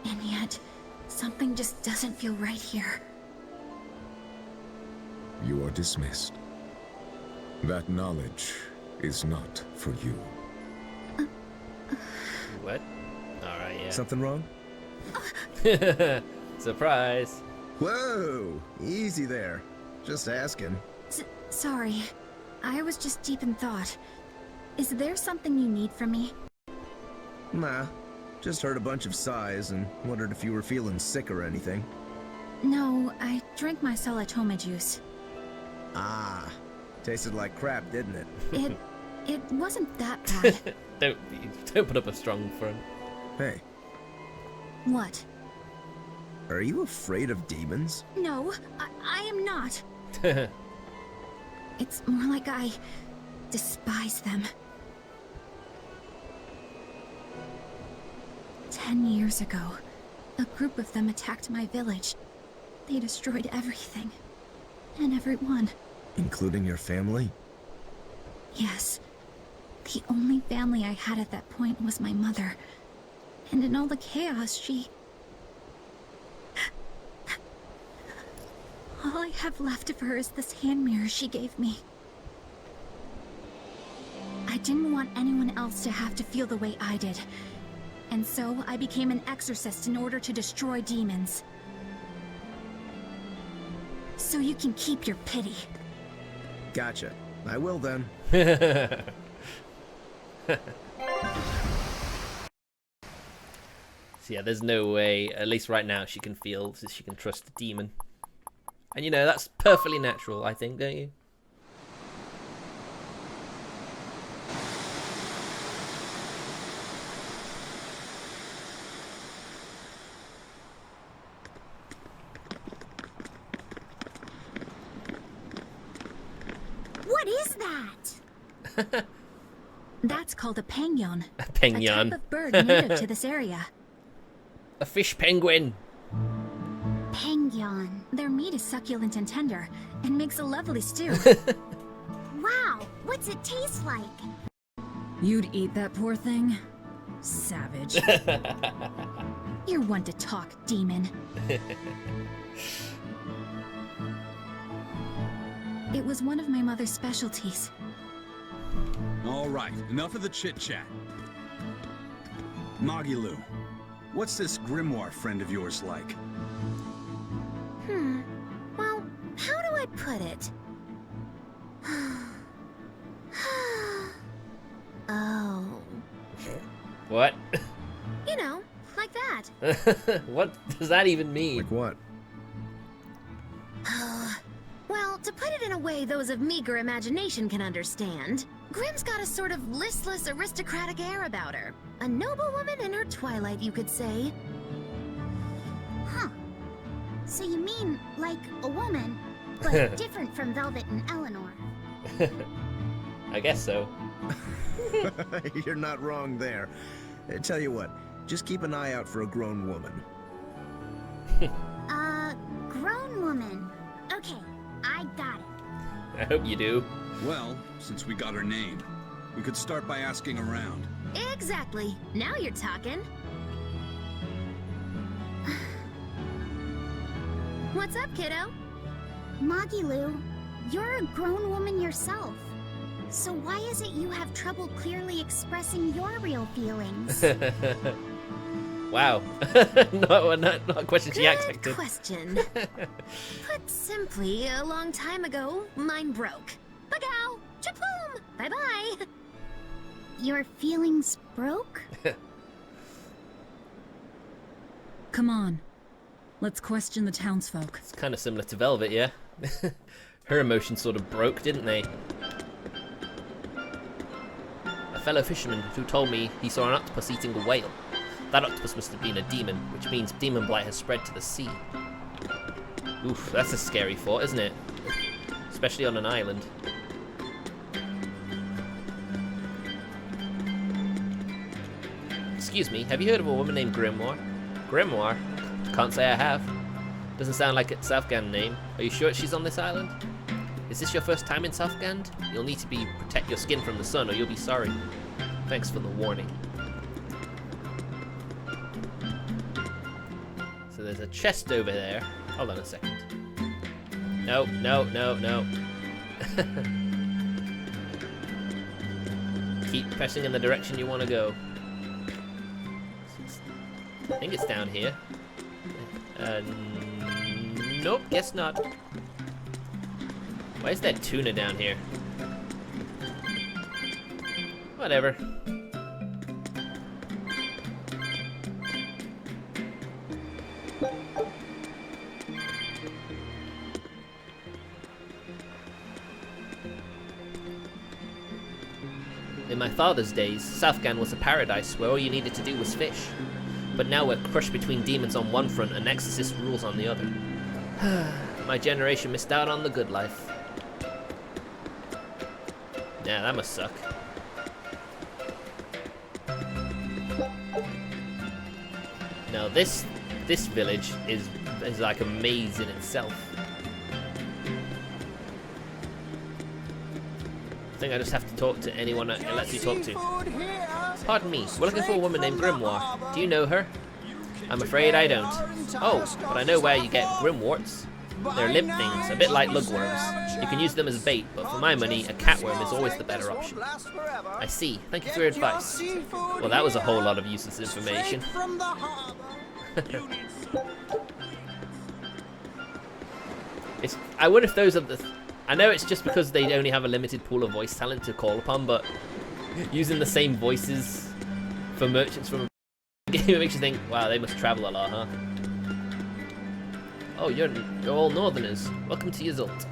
And yet, something just doesn't feel right here.
You are dismissed. That knowledge is not for you.
What? Alright, yeah.
Something wrong?
Surprise.
Whoa! Easy there. Just asking.
Sorry. I was just deep in thought. Is there something you need from me?
Nah. Just heard a bunch of sighs and wondered if you were feeling sick or anything.
No, I drank my Salatoma juice.
Ah. Tasted like crap, didn't it?
It wasn't that bad.
Don't put up a strong front.
Hey.
What?
Are you afraid of demons?
No, I am not. It's more like I despise them. 10 years ago, a group of them attacked my village. They destroyed everything. And everyone.
Including your family?
Yes. The only family I had at that point was my mother. And in all the chaos, she... All I have left of her is this hand mirror she gave me. I didn't want anyone else to have to feel the way I did. And so I became an exorcist in order to destroy demons. So you can keep your pity.
Gotcha. I will then.
So yeah, there's no way, at least right now, she can feel, she can trust the demon. And you know, that's perfectly natural, I think, don't you?
What is that?
That's called a penguin.
A penguin.
A type of bird native to this area.
A fish penguin.
Penguin.
Their meat is succulent and tender, and makes a lovely stew.
Wow, what's it taste like?
You'd eat that poor thing? Savage.
You're one to talk, demon.
It was one of my mother's specialties.
All right, enough of the chit-chat. Magilu, what's this grimoire friend of yours like?
Well, how do I put it? Oh.
What?
You know, like that.
What does that even mean?
Like what?
Well, to put it in a way those of meager imagination can understand, Grimm's got a sort of listless, aristocratic air about her. A noble woman in her twilight, you could say.
Huh. So you mean, like, a woman, but different from Velvet and Eleanor.
I guess so.
You're not wrong there. Tell you what, just keep an eye out for a grown woman.
Grown woman. Okay, I got it.
I hope you do.
Well, since we got her name, we could start by asking around.
Exactly. Now you're talking. What's up, kiddo?
Magilu, you're a grown woman yourself. So why is it you have trouble clearly expressing your real feelings?
Wow. not a question she expected.
Good question. Put simply, a long time ago, mine broke. Bagow! Chapoom! Bye-bye!
Your feelings broke?
Come on. Let's question the townsfolk.
It's kind of similar to Velvet, yeah? Her emotions sort of broke, didn't they? A fellow fisherman who told me he saw an octopus eating a whale. That octopus must have been a demon, which means demon blight has spread to the sea. Oof, that's a scary thought, isn't it? Especially on an island. Excuse me, have you heard of a woman named Grimoire? Grimoire? Can't say I have. Doesn't sound like a Southgand name. Are you sure she's on this island? Is this your first time in Southgand? You'll need to protect your skin from the sun or you'll be sorry. Thanks for the warning. So there's a chest over there. Hold on a second. No, no, no, no. Keep pressing in the direction you want to go. I think it's down here. Nope, guess not. Why is there tuna down here? Whatever. In my father's days, Southgand was a paradise where all you needed to do was fish. But now we're crushed between demons on one front and Exorcist rules on the other. My generation missed out on the good life. Yeah, that must suck. Now this village is like a maze in itself. I think I just have to talk to anyone it lets you talk to. Pardon me, we're looking for a woman named Grimoire. Do you know her? I'm afraid I don't. Oh, but I know where you get grimworts. They're limp things, a bit like lugworms. You can use them as bait, but for my money, a catworm is always the better option. I see. Thank you for your advice. Well, that was a whole lot of useless information. I wonder if those are the... I know it's just because they only have a limited pool of voice talent to call upon, but using the same voices for merchants from a game makes you think, wow, they must travel a lot, huh? Oh, you're all northerners. Welcome to Yuzult.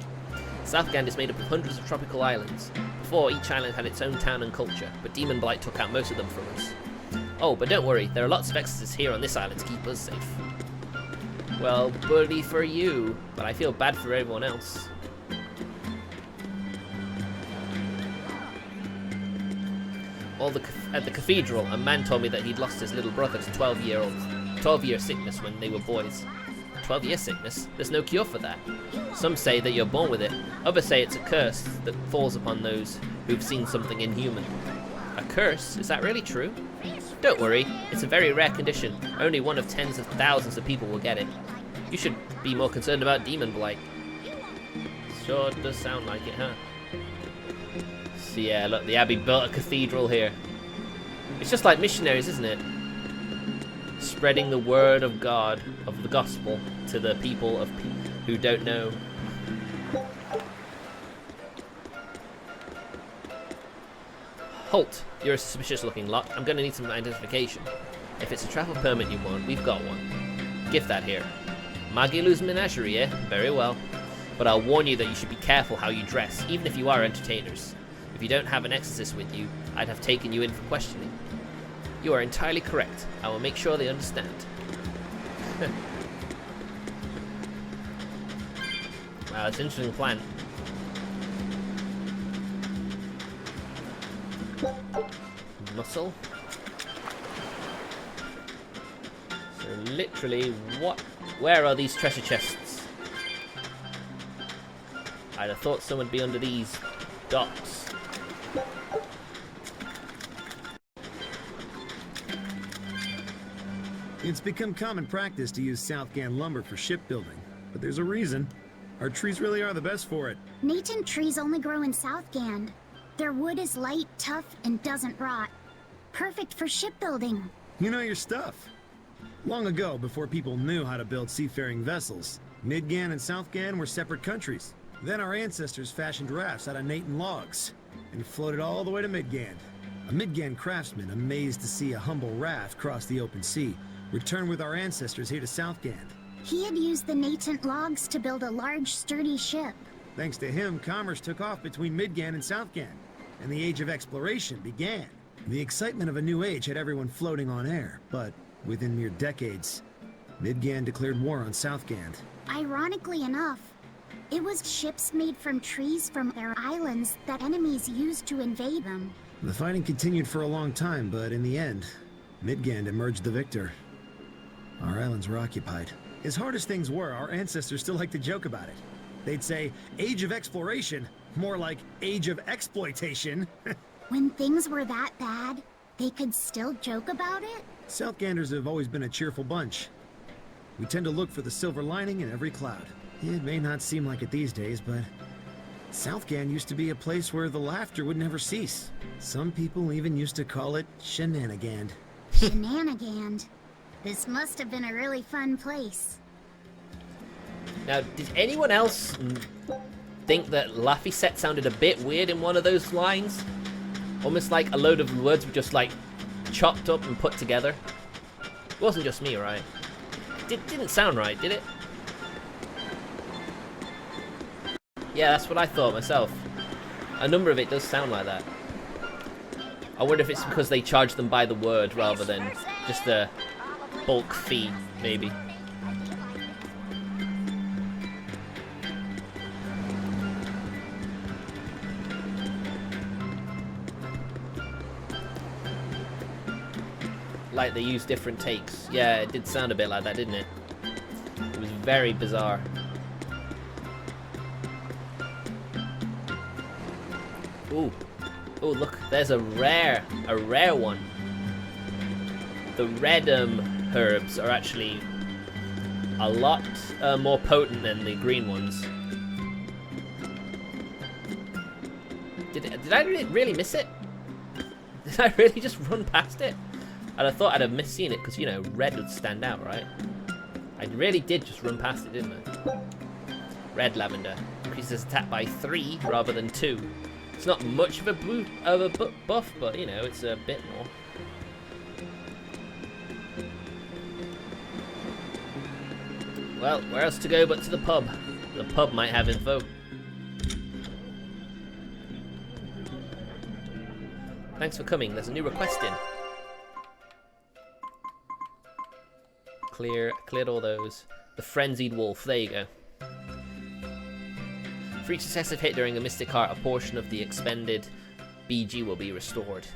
Southgand is made up of hundreds of tropical islands. Before, each island had its own town and culture, but Demon Blight took out most of them from us. Oh, but don't worry, there are lots of Exorcists here on this island to keep us safe. Well, buddy for you, but I feel bad for everyone else. At the cathedral, a man told me that he'd lost his little brother to 12-year sickness when they were boys. 12-year sickness? There's no cure for that. Some say that you're born with it. Others say it's a curse that falls upon those who've seen something inhuman. A curse? Is that really true? Don't worry, it's a very rare condition. Only one of tens of thousands of people will get it. You should be more concerned about Demon Blight. Sure does sound like it, huh? So yeah, look, the Abbey built a cathedral here. It's just like missionaries, isn't it? Spreading the word of God, of the gospel, to the people who don't know. Halt! You're a suspicious looking lot. I'm gonna need some identification. If it's a travel permit you want, we've got one. Give that here. Magilu's menagerie, eh? Very well. But I'll warn you that you should be careful how you dress, even if you are entertainers. If you don't have an exorcist with you, I'd have taken you in for questioning. You are entirely correct. I will make sure they understand. Wow, it's an interesting plan. Muscle. So literally, where are these treasure chests? I'd have thought some would be under these docks.
It's become common practice to use Southgan lumber for shipbuilding, but there's a reason. Our trees really are the best for it.
Natant trees only grow in Southgand. Their wood is light, tough, and doesn't rot. Perfect for shipbuilding.
You know your stuff. Long ago, before people knew how to build seafaring vessels, Midgan and Southgan were separate countries. Then our ancestors fashioned rafts out of Natant logs and floated all the way to Midgand. A Midgand craftsman, amazed to see a humble raft cross the open sea, returned with our ancestors here to Southgand.
He had used the Natant logs to build a large, sturdy ship.
Thanks to him, commerce took off between Midgand and Southgand, and the Age of Exploration began. The excitement of a new age had everyone floating on air, but within mere decades, Midgand declared war on Southgand.
Ironically enough, it was ships made from trees from their islands that enemies used to invade them.
The fighting continued for a long time, but in the end, Midgand emerged the victor. Our islands were occupied. As hard as things were, our ancestors still like to joke about it. They'd say, Age of Exploration, more like Age of Exploitation.
When things were that bad, they could still joke about it?
Southganders have always been a cheerful bunch. We tend to look for the silver lining in every cloud. It may not seem like it these days, but Southgand used to be a place where the laughter would never cease. Some people even used to call it Shenanigand.
Shenanigand. This must have been a really fun place.
Now, did anyone else think that Laffy set sounded a bit weird in one of those lines? Almost like a load of words were just like chopped up and put together. It wasn't just me, right? It didn't sound right, did it? Yeah, that's what I thought myself. A number of it does sound like that. I wonder if it's because they charge them by the word rather than just a bulk fee, maybe. Like they use different takes. Yeah, it did sound a bit like that, didn't it? It was very bizarre. Ooh. Oh, look, there's a rare one. The red herbs are actually a lot more potent than the green ones. Did I really miss it? Did I really just run past it? And I thought I'd have misseen it because, you know, red would stand out, right? I really did just run past it, didn't I? Red lavender increases attack by 3 rather than 2. It's not much of a buff, but, you know, it's a bit more. Well, where else to go but to the pub? The pub might have info. Thanks for coming. There's a new request in. Cleared all those. The Frenzied Wolf. There you go. For each successive hit during a Mystic Heart, a portion of the expended BG will be restored.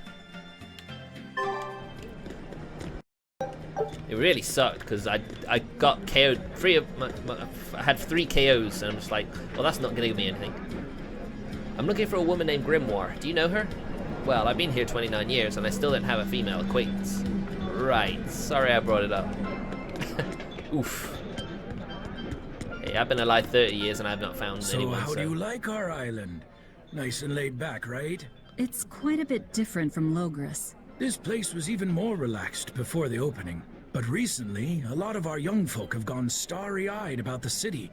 It really sucked because I got KO'd. I had 3 KOs, and I'm just like, well, that's not gonna give me anything. I'm looking for a woman named Grimoire. Do you know her? Well, I've been here 29 years, and I still don't have a female acquaintance. Right. Sorry I brought it up. Oof. Exactly. I've been alive 30 years and I've not found anyone.
So how do you like our island? Nice and laid back, right?
It's quite a bit different from Logris.
This place was even more relaxed before the opening. But recently, a lot of our young folk have gone starry-eyed about the city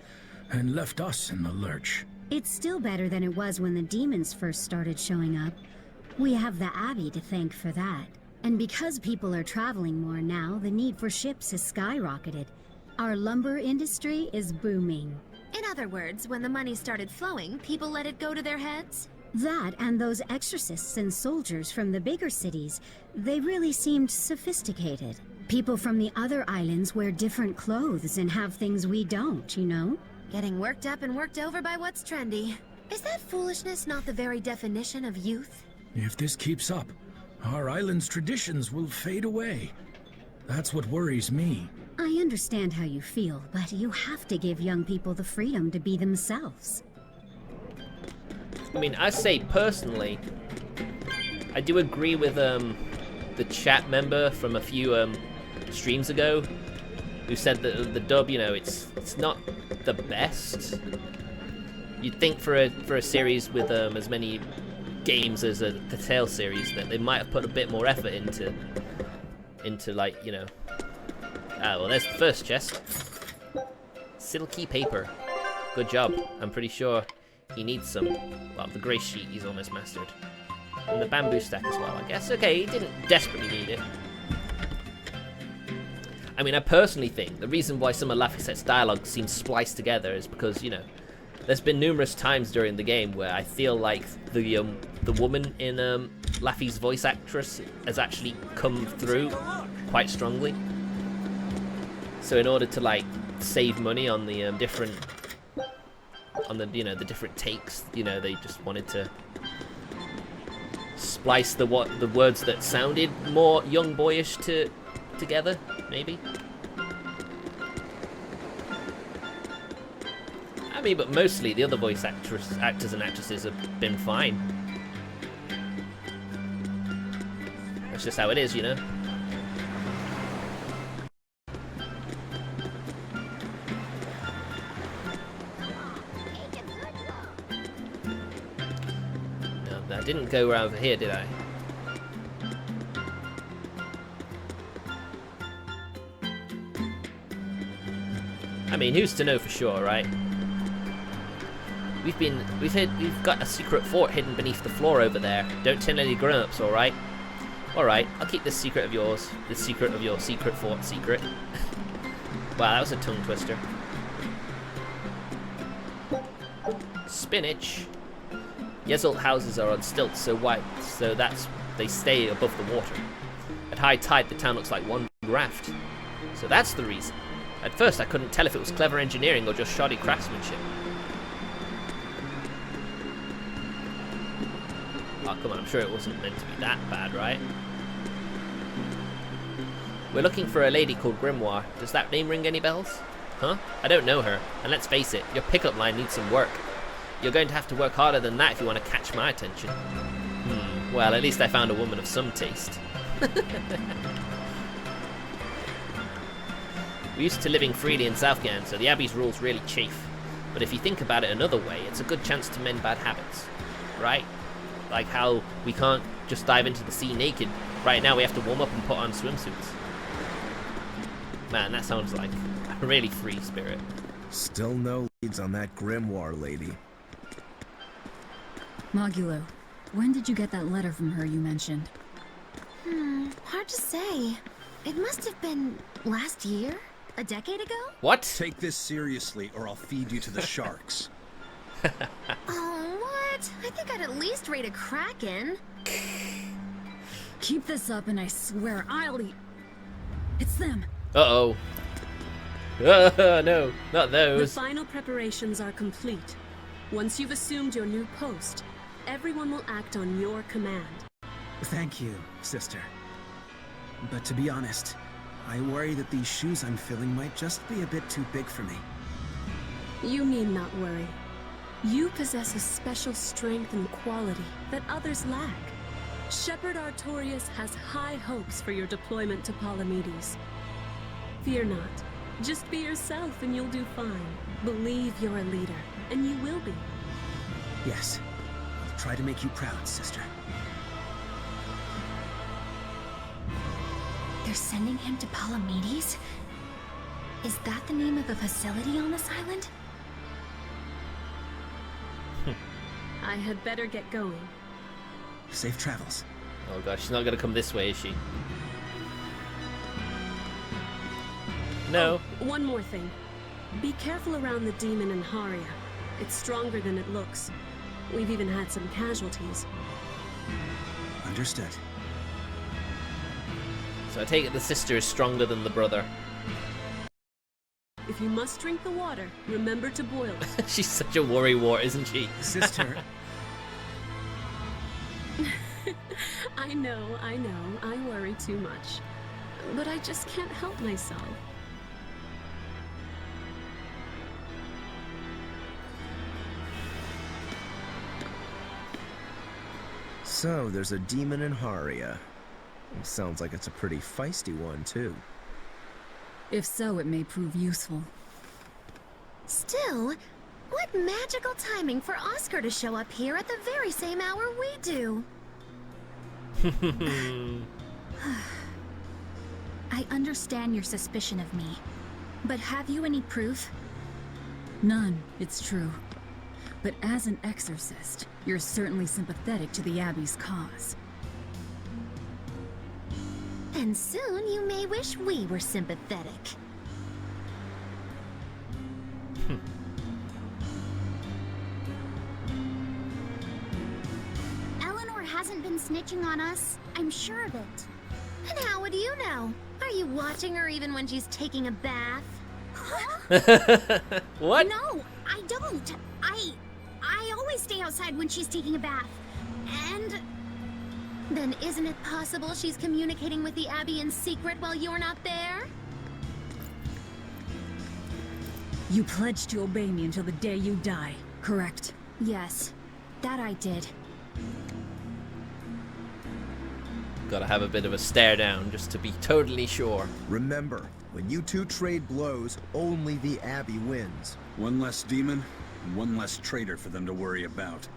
and left us in the lurch.
It's still better than it was when the demons first started showing up. We have the Abbey to thank for that. And because people are traveling more now, the need for ships has skyrocketed. Our lumber industry is booming.
In other words, when the money started flowing, people let it go to their heads?
That and those exorcists and soldiers from the bigger cities, they really seemed sophisticated. People from the other islands wear different clothes and have things we don't, you know?
Getting worked up and worked over by what's trendy. Is that foolishness not the very definition of youth?
If this keeps up, our island's traditions will fade away. That's what worries me.
I understand how you feel, but you have to give young people the freedom to be themselves.
I mean, I say personally, I do agree with the chat member from a few streams ago who said that the dub, you know, it's not the best. You'd think for a series with as many games as the Tales series that they might have put a bit more effort into like, you know. Ah, well, there's the first chest. Silky paper. Good job. I'm pretty sure he needs some. Well, the grey sheet he's almost mastered. And the bamboo stack as well, I guess. Okay, he didn't desperately need it. I mean, I personally think the reason why some of Laphicette's dialogue seems spliced together is because, you know, there's been numerous times during the game where I feel like the woman in Laffy's voice actress has actually come through quite strongly. So in order to like save money on the different takes, you know, they just wanted to splice the words that sounded more young boyish together, maybe. I mean, but mostly the other voice actors and actresses have been fine. That's just how it is, you know. No, I didn't go over here, did I? I mean, who's to know for sure, right? We've got a secret fort hidden beneath the floor over there. Don't tell any grown-ups, all right? All right, I'll keep this secret of yours, the secret of your secret fort secret. Wow, that was a tongue twister. Spinach. Yezult houses are on stilts, so they stay above the water. At high tide, the town looks like one big raft. So that's the reason. At first, I couldn't tell if it was clever engineering or just shoddy craftsmanship. Oh, come on, I'm sure it wasn't meant to be that bad, right? We're looking for a lady called Grimoire. Does that name ring any bells? Huh? I don't know her. And let's face it, your pickup line needs some work. You're going to have to work harder than that if you want to catch my attention. Well, at least I found a woman of some taste. We're used to living freely in Southgate, so the Abbey's rules really chafe. But if you think about it another way, it's a good chance to mend bad habits. Right? Like how we can't just dive into the sea naked. Right now we have to warm up and put on swimsuits. Man, that sounds like a really free spirit.
Still no leads on that Grimoire lady.
Mogulo, when did you get that letter from her you mentioned?
Hard to say. It must have been last year? A decade ago?
What?
Take this seriously or I'll feed you to the sharks.
Oh, what? I think I'd at least rate a Kraken.
Keep this up and I swear I'll eat. It's them.
Uh-oh. No, not those.
The final preparations are complete. Once you've assumed your new post, everyone will act on your command.
Thank you, sister. But to be honest, I worry that these shoes I'm filling might just be a bit too big for me.
You need not worry. You possess a special strength and quality that others lack. Shepherd Artorias has high hopes for your deployment to Palamedes. Fear not. Just be yourself and you'll do fine. Believe you're a leader, and you will be.
Yes. I'll try to make you proud, sister.
They're sending him to Palamedes? Is that the name of a facility on this island?
I had better get going.
Safe travels.
Oh gosh, she's not gonna come this way, is she? No.
Oh, one more thing. Be careful around the demon in Haria. It's stronger than it looks. We've even had some casualties.
Understood.
So I take it the sister is stronger than the brother.
If you must drink the water, remember to boil it.
She's such a worrywart, isn't she?
Sister.
I know, I worry too much. But I just can't help myself.
So, there's a demon in Haria. Sounds like it's a pretty feisty one, too.
If so, it may prove useful.
Still, what magical timing for Oscar to show up here at the very same hour we do.
I understand your suspicion of me, but have you any proof?
None, it's true. But as an exorcist, you're certainly sympathetic to the Abbey's cause.
And soon you may wish we were sympathetic.
Eleanor hasn't been snitching on us. I'm sure of it.
And how would you know? Are you watching her even when she's taking a bath?
What?
No, I don't. I always stay outside when she's taking a bath. And...
Then isn't it possible she's communicating with the Abbey in secret while you're not there?
You pledged to obey me until the day you die, correct?
Yes, that I did.
Gotta have a bit of a stare down just to be totally sure.
Remember, when you two trade blows, only the Abbey wins.
One less demon, and one less traitor for them to worry about.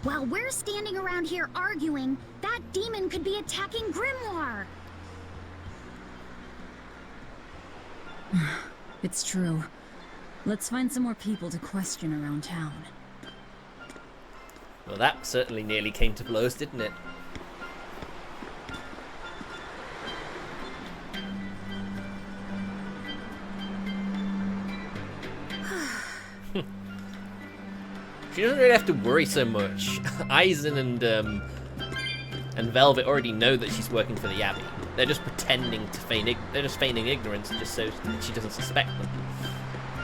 While we're standing around here arguing, that demon could be attacking Grimoire.
It's true. Let's find some more people to question around town.
Well, that certainly nearly came to blows, didn't it? She doesn't really have to worry so much. Eizen and Velvet already know that she's working for the Abbey. They're just pretending to they're just feigning ignorance just so that she doesn't suspect them.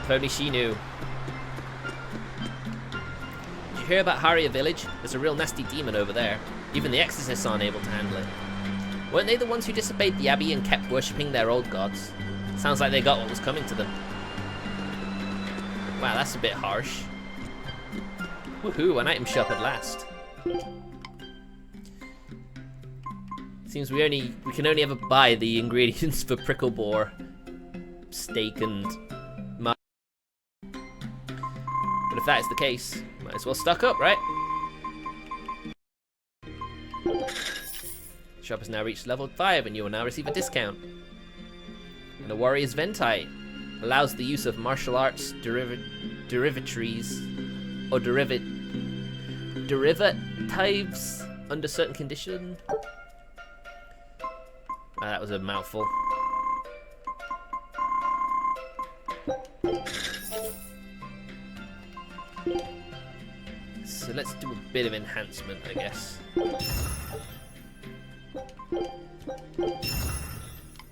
If only she knew. Did you hear about Haria Village? There's a real nasty demon over there. Even the Exorcists aren't able to handle it. Weren't they the ones who disobeyed the Abbey and kept worshipping their old gods? Sounds like they got what was coming to them. Wow, that's a bit harsh. Woohoo, an item shop at last. Seems we can only ever buy the ingredients for prickle boar, steak and mud. But if that is the case, might as well stock up, right? The shop has now reached level 5 and you will now receive a discount. And the Warrior's Ventite allows the use of martial arts derivatives or derivatives under certain conditions. That was a mouthful. So let's do a bit of enhancement, I guess.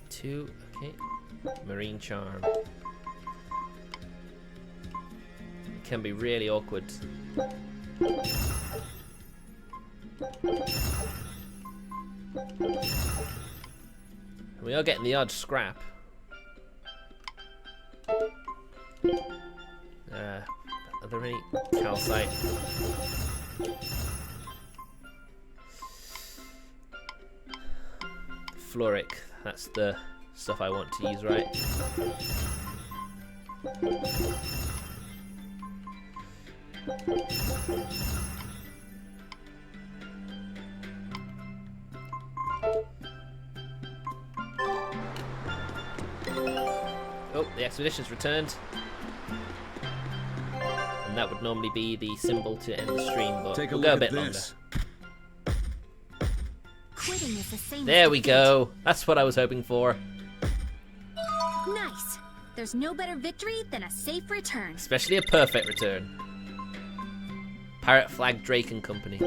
2, okay. Marine Charm. It can be really awkward. We are getting the odd scrap. Are there any calcite? Floric, that's the stuff I want to use, right? Oh, the expedition's returned. And that would normally be the symbol to end the stream, but we'll go a bit longer.
Quitting is the same.
There we go. That's what I was hoping for.
Nice. There's no better victory than a safe return.
Especially a perfect return. Pirate Flag Drake and Company.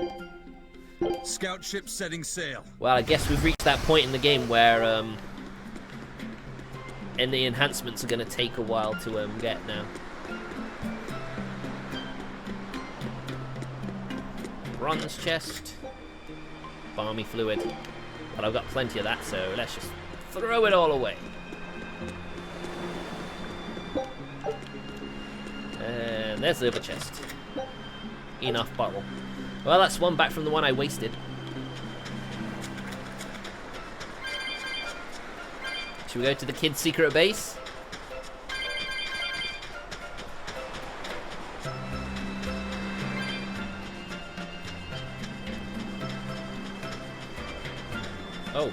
Scout ship setting sail.
Well, I guess we've reached that point in the game where any enhancements are going to take a while to get now. Bronze chest. Balmy fluid. Well, I've got plenty of that, so let's just throw it all away. And there's the other chest. Enough bottle. Well, that's one back from the one I wasted. Should we go to the kid's secret base? Oh.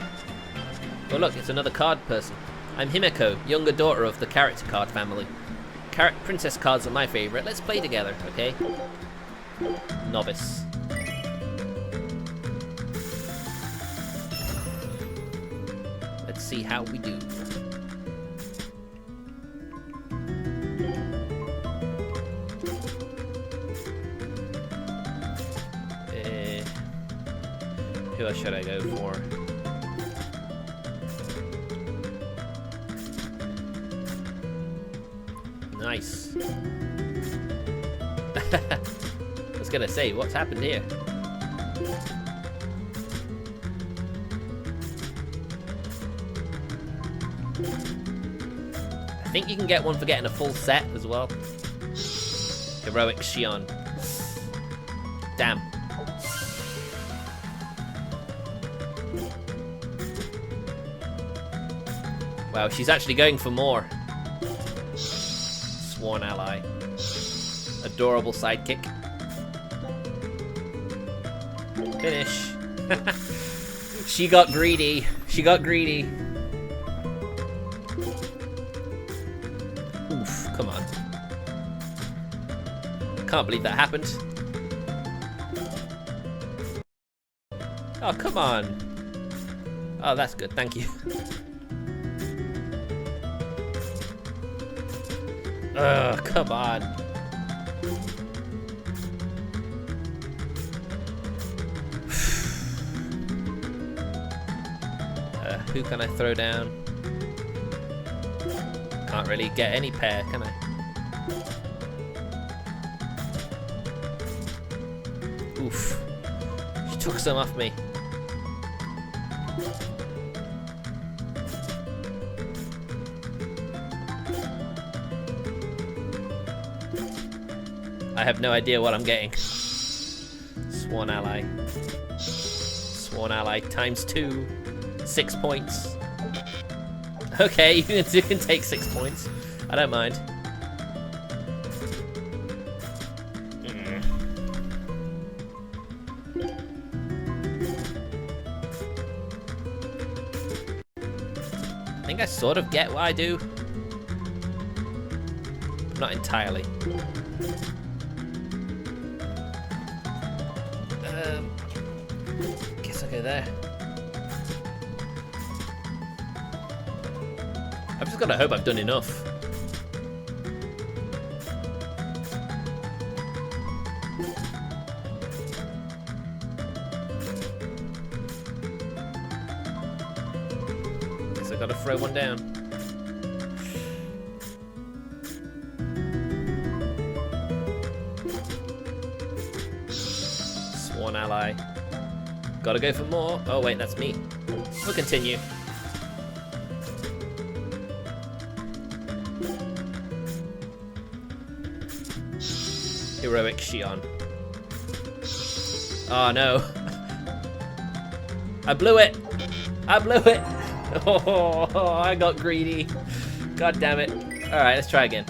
Oh look, it's another card person. I'm Himeko, younger daughter of the character card family. Princess cards are my favorite. Let's play together, okay? Novice. Let's see how we do. Who else should I go for? Nice. I was gonna say, what's happened here? I think you can get one for getting a full set as well. Heroic Shion. Damn. Wow, she's actually going for more. Sworn ally. Adorable sidekick. Finish. She got greedy. She got greedy. Oof, come on. Can't believe that happened. Oh, come on. Oh, that's good, thank you. Ugh, come on. Who can I throw down? Can't really get any pair, can I? Oof. She took some off me. I have no idea what I'm getting. Sworn ally. Sworn ally times 2. 6 points. Okay, you can take 6 points. I don't mind. I think I sort of get what I do. Not entirely. Guess I'll go there. I've just gotta hope I've done enough. Guess I gotta throw one down. Sworn ally. Gotta go for more. Oh wait, that's me. We'll continue. Heroic Shion. Oh no. I blew it. I blew it. Oh, I got greedy. God damn it. Alright, let's try again.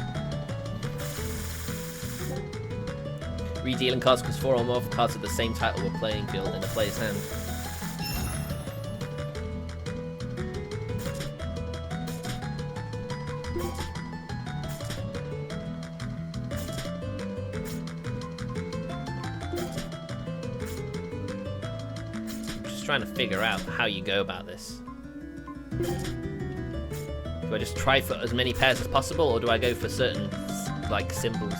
Redealing cards because 4 or more cards of the same title were playing field in a player's hand. I'm just trying to figure out how you go about this. Do I just try for as many pairs as possible, or do I go for certain, like, symbols?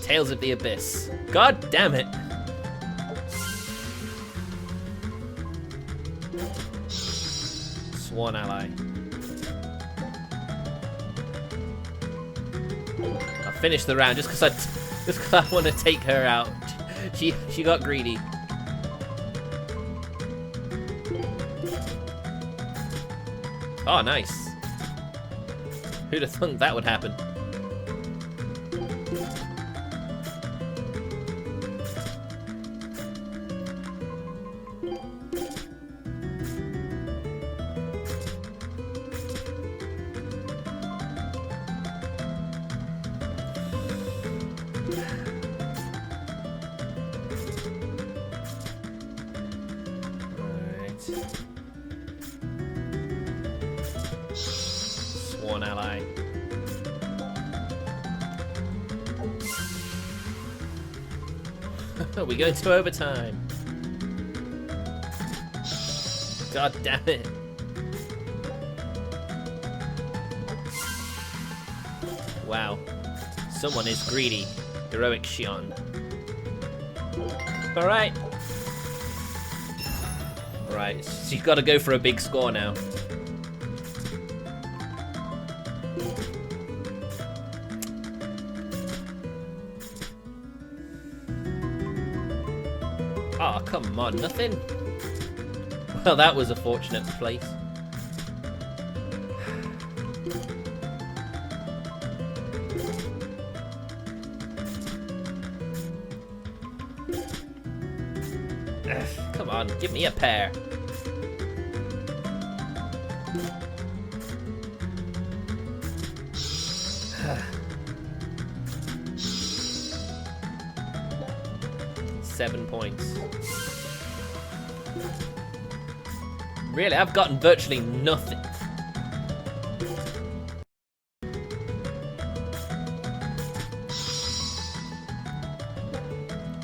Tales of the Abyss. God damn it! Sworn ally. I'll finish the round just because I want to take her out. She got greedy. Oh, nice. Who'd have thunk that would happen? Sworn ally. We go to overtime. God damn it. Wow. Someone is greedy. Heroic Shion. Alright. Alright, so you've got to go for a big score now. Oh, come on, nothing? Well, that was a fortunate place. Come on, give me a pair. Seven points. Really, I've gotten virtually nothing.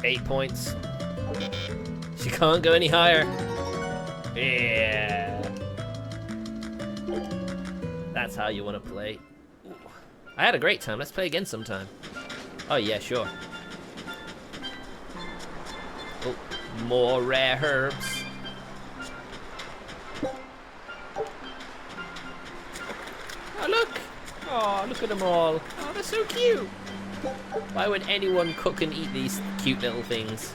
Eight points. She can't go any higher. Yeah. That's how you want to play. Ooh. I had a great time. Let's play again sometime. Oh yeah, sure. Oh, more rare herbs. Oh look! Oh, look at them all. Oh, they're so cute. Why would anyone cook and eat these cute little things?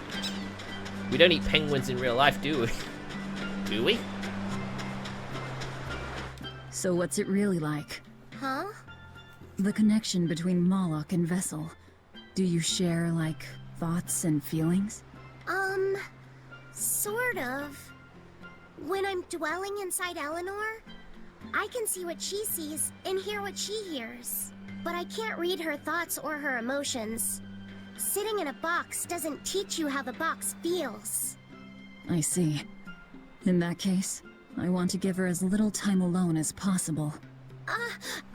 We don't eat penguins in real life, do we? Do we?
So what's it really like?
Huh?
The connection between Moloch and Vessel. Do you share, like, thoughts and feelings?
Sort of. When I'm dwelling inside Eleanor, I can see what she sees and hear what she hears. But I can't read her thoughts or her emotions. Sitting in a box doesn't teach you how the box feels.
I see. In that case, I want to give her as little time alone as possible.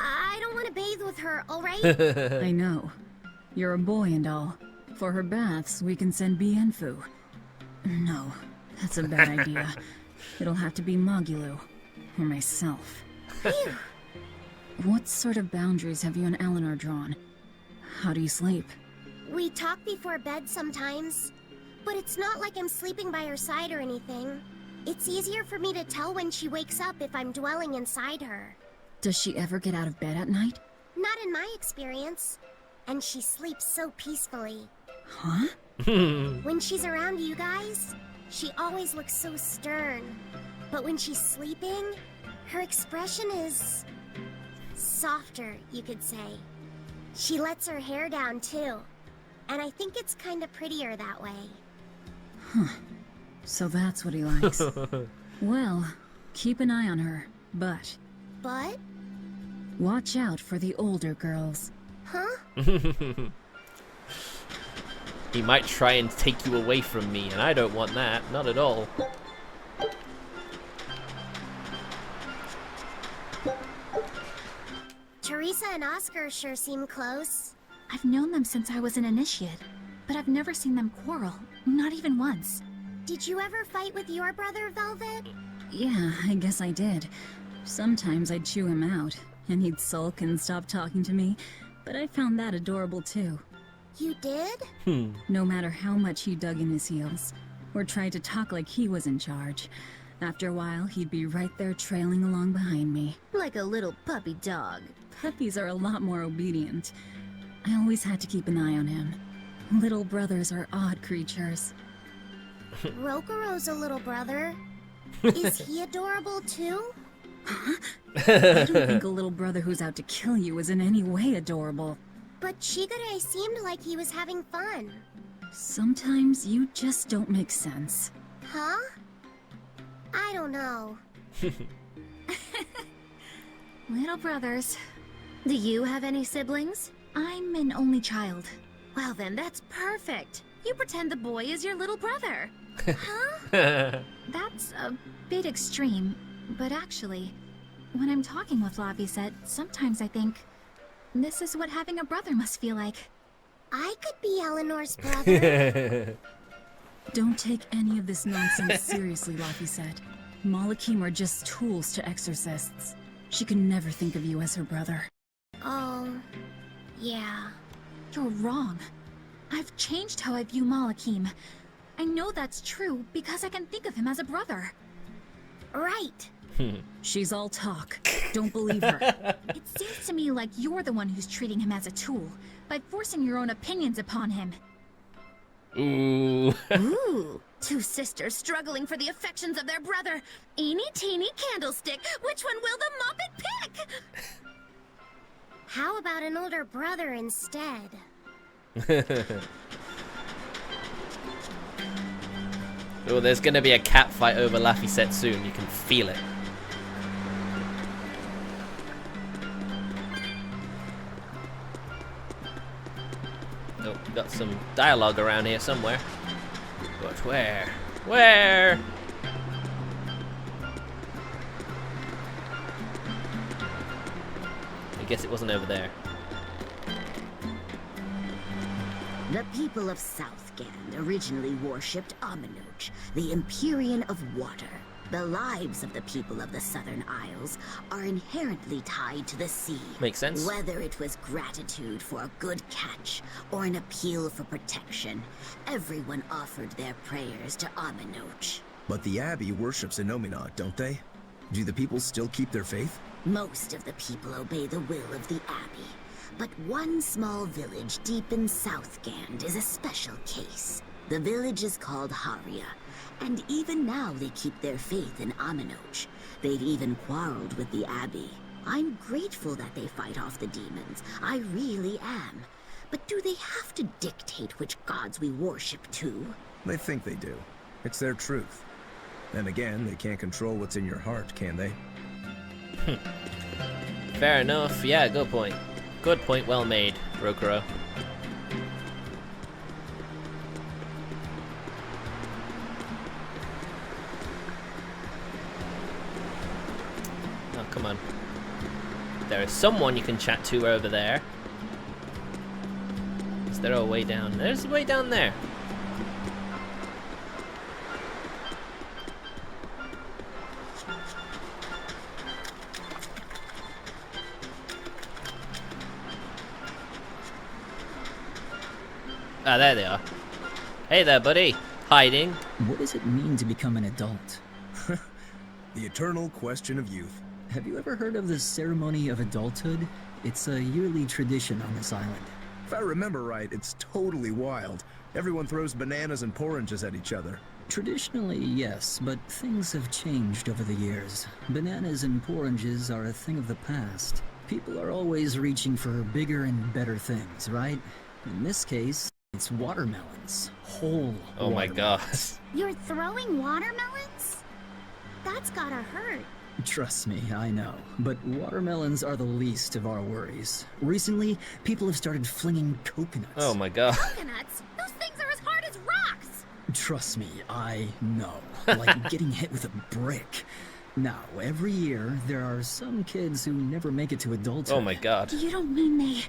I don't want to bathe with her, alright?
I know. You're a boy and all. For her baths, we can send Bienfu. No, that's a bad idea. It'll have to be Magulu. Or myself. What sort of boundaries have you and Eleanor drawn? How do you sleep?
We talk before bed sometimes, but it's not like I'm sleeping by her side or anything. It's easier for me to tell when she wakes up if I'm dwelling inside her.
Does she ever get out of bed at night?
Not in my experience. And she sleeps so peacefully.
Huh?
When she's around you guys, she always looks so stern. But when she's sleeping, her expression is... Softer, you could say. She lets her hair down too. And I think it's kinda prettier that way.
Huh. So that's what he likes. Well, keep an eye on her, but...
But?
Watch out for the older girls.
Huh?
He might try and take you away from me, and I don't want that. Not at all.
Teresa and Oscar sure seem close.
I've known them since I was an initiate, but I've never seen them quarrel, not even once.
Did you ever fight with your brother, Velvet?
Yeah, I guess I did. Sometimes I'd chew him out, and he'd sulk and stop talking to me, but I found that adorable too.
You did?
No matter how much he dug in his heels, or tried to talk like he was in charge, after a while he'd be right there trailing along behind me.
Like a little puppy dog.
Puppies are a lot more obedient. I always had to keep an eye on him. Little brothers are odd creatures.
Rokuro's a little brother. Is he adorable too?
Huh? I don't think a little brother who's out to kill you is in any way adorable.
But Shigure seemed like he was having fun.
Sometimes you just don't make sense.
Huh? I don't know.
Little brothers.
Do you have any siblings?
I'm an only child.
Well then, that's perfect. You pretend the boy is your little brother.
Huh? That's a bit extreme, but actually, when I'm talking with Lavisette, sometimes I think, this is what having a brother must feel like.
I could be Eleanor's brother.
Don't take any of this nonsense seriously, Lavisette. Malakim are just tools to Exorcists. She could never think of you as her brother.
Oh, yeah.
You're wrong. I've changed how I view Malakim. I know that's true because I can think of him as a brother.
Right.
She's all talk. Don't believe her.
It seems to me like you're the one who's treating him as a tool, by forcing your own opinions upon him.
Ooh.
Ooh. Two sisters struggling for the affections of their brother. Eeny teeny candlestick. Which one will the Muppet pick?
How about an older brother instead?
Oh, there's gonna be a cat fight over Laffy soon. You can feel it. Oh, got some dialogue around here somewhere. But where? Where? I guess it wasn't over there.
The people of Southgand originally worshipped Amenoch, the Empyrean of Water. The lives of the people of the Southern Isles are inherently tied to the sea.
Makes sense.
Whether it was gratitude for a good catch or an appeal for protection, everyone offered their prayers to Amenoch.
But the Abbey worships EmEmGameplay, don't they? Do the people still keep their faith?
Most of the people obey the will of the Abbey. But one small village deep in Southgand is a special case. The village is called Haria, and even now they keep their faith in Amenoch. They've even quarreled with the Abbey. I'm grateful that they fight off the demons. I really am. But do they have to dictate which gods we worship too?
They think they do. It's their truth. Then again, they can't control what's in your heart, can they?
Fair enough. Yeah, good point. Good point, well made, Rokuro. Oh, come on. There is someone you can chat to over there. Is there a way down? There's a way down there. Ah, there they are. Hey there, buddy. Hiding.
What does it mean to become an adult?
The eternal question of youth.
Have you ever heard of the ceremony of adulthood? It's a yearly tradition on this island.
If I remember right, it's totally wild. Everyone throws bananas and oranges at each other.
Traditionally, yes, but things have changed over the years. Bananas and oranges are a thing of the past. People are always reaching for bigger and better things, right? In this case, it's watermelons. Whole
Oh my god.
You're throwing watermelons? That's gotta hurt.
Trust me, I know. But watermelons are the least of our worries. Recently, people have started flinging coconuts.
Oh my god.
Coconuts? Those things are as hard as rocks!
Trust me, I know. Like getting hit with a brick. Now, every year, there are some kids who never make it to adulthood.
Oh my god.
You don't mean they...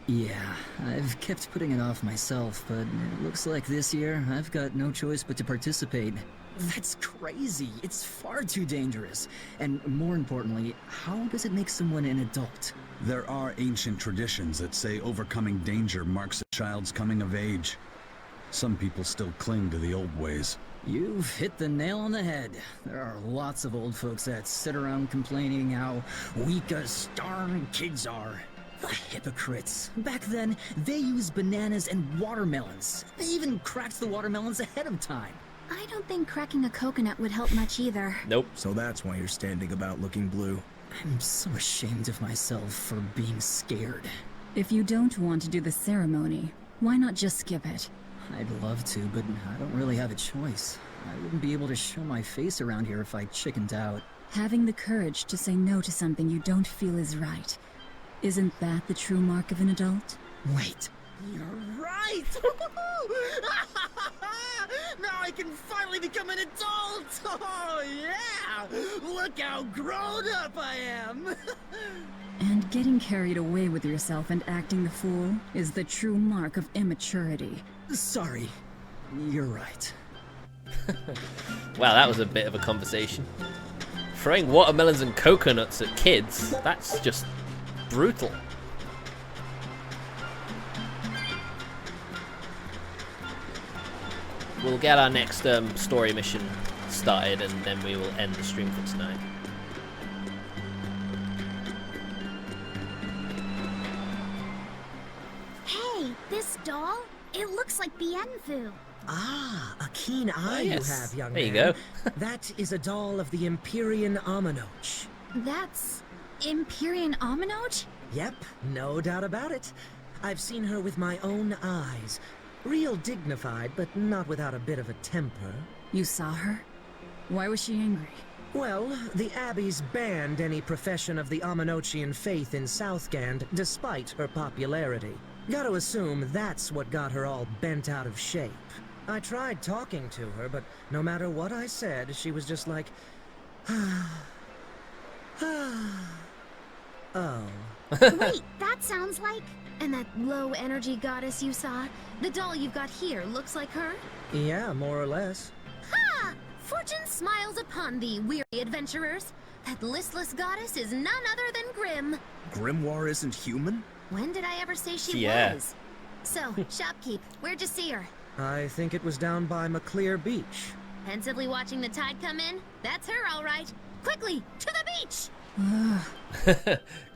Yeah, I've kept putting it off myself, but it looks like this year, I've got no choice but to participate. That's crazy. It's far too dangerous. And more importantly, how does it make someone an adult?
There are ancient traditions that say overcoming danger marks a child's coming of age. Some people still cling to the old ways.
You've hit the nail on the head. There are lots of old folks that sit around complaining how weak us darn kids are. The hypocrites. Back then, they used bananas and watermelons. They even cracked the watermelons ahead of time.
I don't think cracking a coconut would help much either.
Nope.
So that's why you're standing about looking blue.
I'm so ashamed of myself for being scared.
If you don't want to do the ceremony, why not just skip it?
I'd love to, but I don't really have a choice. I wouldn't be able to show my face around here if I chickened out.
Having the courage to say no to something you don't feel is right. Isn't that the true mark of an adult?
Wait.
You're right! Now I can finally become an adult! Oh, yeah! Look how grown up I am!
And getting carried away with yourself and acting the fool is the true mark of immaturity.
Sorry. You're right.
Wow, that was a bit of a conversation. Throwing watermelons and coconuts at kids, that's just brutal. We'll get our next story mission started and then we will end the stream for tonight.
Hey, this doll? It looks like Bienfu.
Ah, a keen eye
yes.
you have, young
There you
man.
go.
That is a doll of the Empyrean Aminoch.
That's... Empyrean Aminoch?
Yep, no doubt about it. I've seen her with my own eyes. Real dignified, but not without a bit of a temper.
You saw her? Why was she angry?
Well, the Abbeys banned any profession of the Aminochian faith in Southgand, despite her popularity. Gotta assume that's what got her all bent out of shape. I tried talking to her, but no matter what I said, she was just like... Oh.
Wait, that sounds like...
And that low-energy goddess you saw? The doll you've got here looks like her?
Yeah, more or less.
Ha! Fortune smiles upon thee, weary adventurers. That listless goddess is none other than Grim.
Grimoire isn't human?
When did I ever say she
Yeah.
was? So, shopkeep, where'd you see her?
I think it was down by McClear Beach.
Pensively watching the tide come in? That's her, all right. Quickly, to the beach!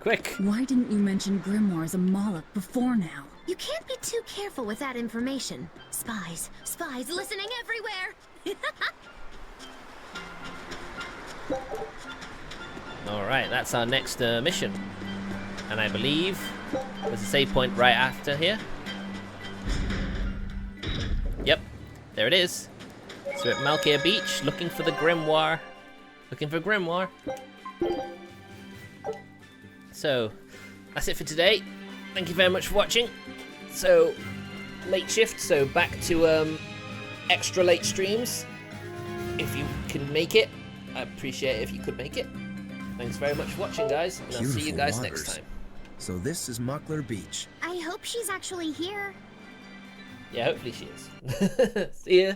Quick!
Why didn't you mention Grimoire as a Moloch before now?
You can't be too careful with that information. Spies, spies listening everywhere!
Alright, that's our next mission. And I believe there's a save point right after here. Yep, there it is. So at Melchior Beach, looking for the Grimoire. Looking for Grimoire. So, that's it for today. Thank you very much for watching. So, late shift, so back to extra late streams. If you can make it, I'd appreciate it if you could make it. Thanks very much for watching, guys, and I'll see you guys next time.
So this is Muckler Beach.
I hope she's actually here.
Yeah, hopefully she is. See ya.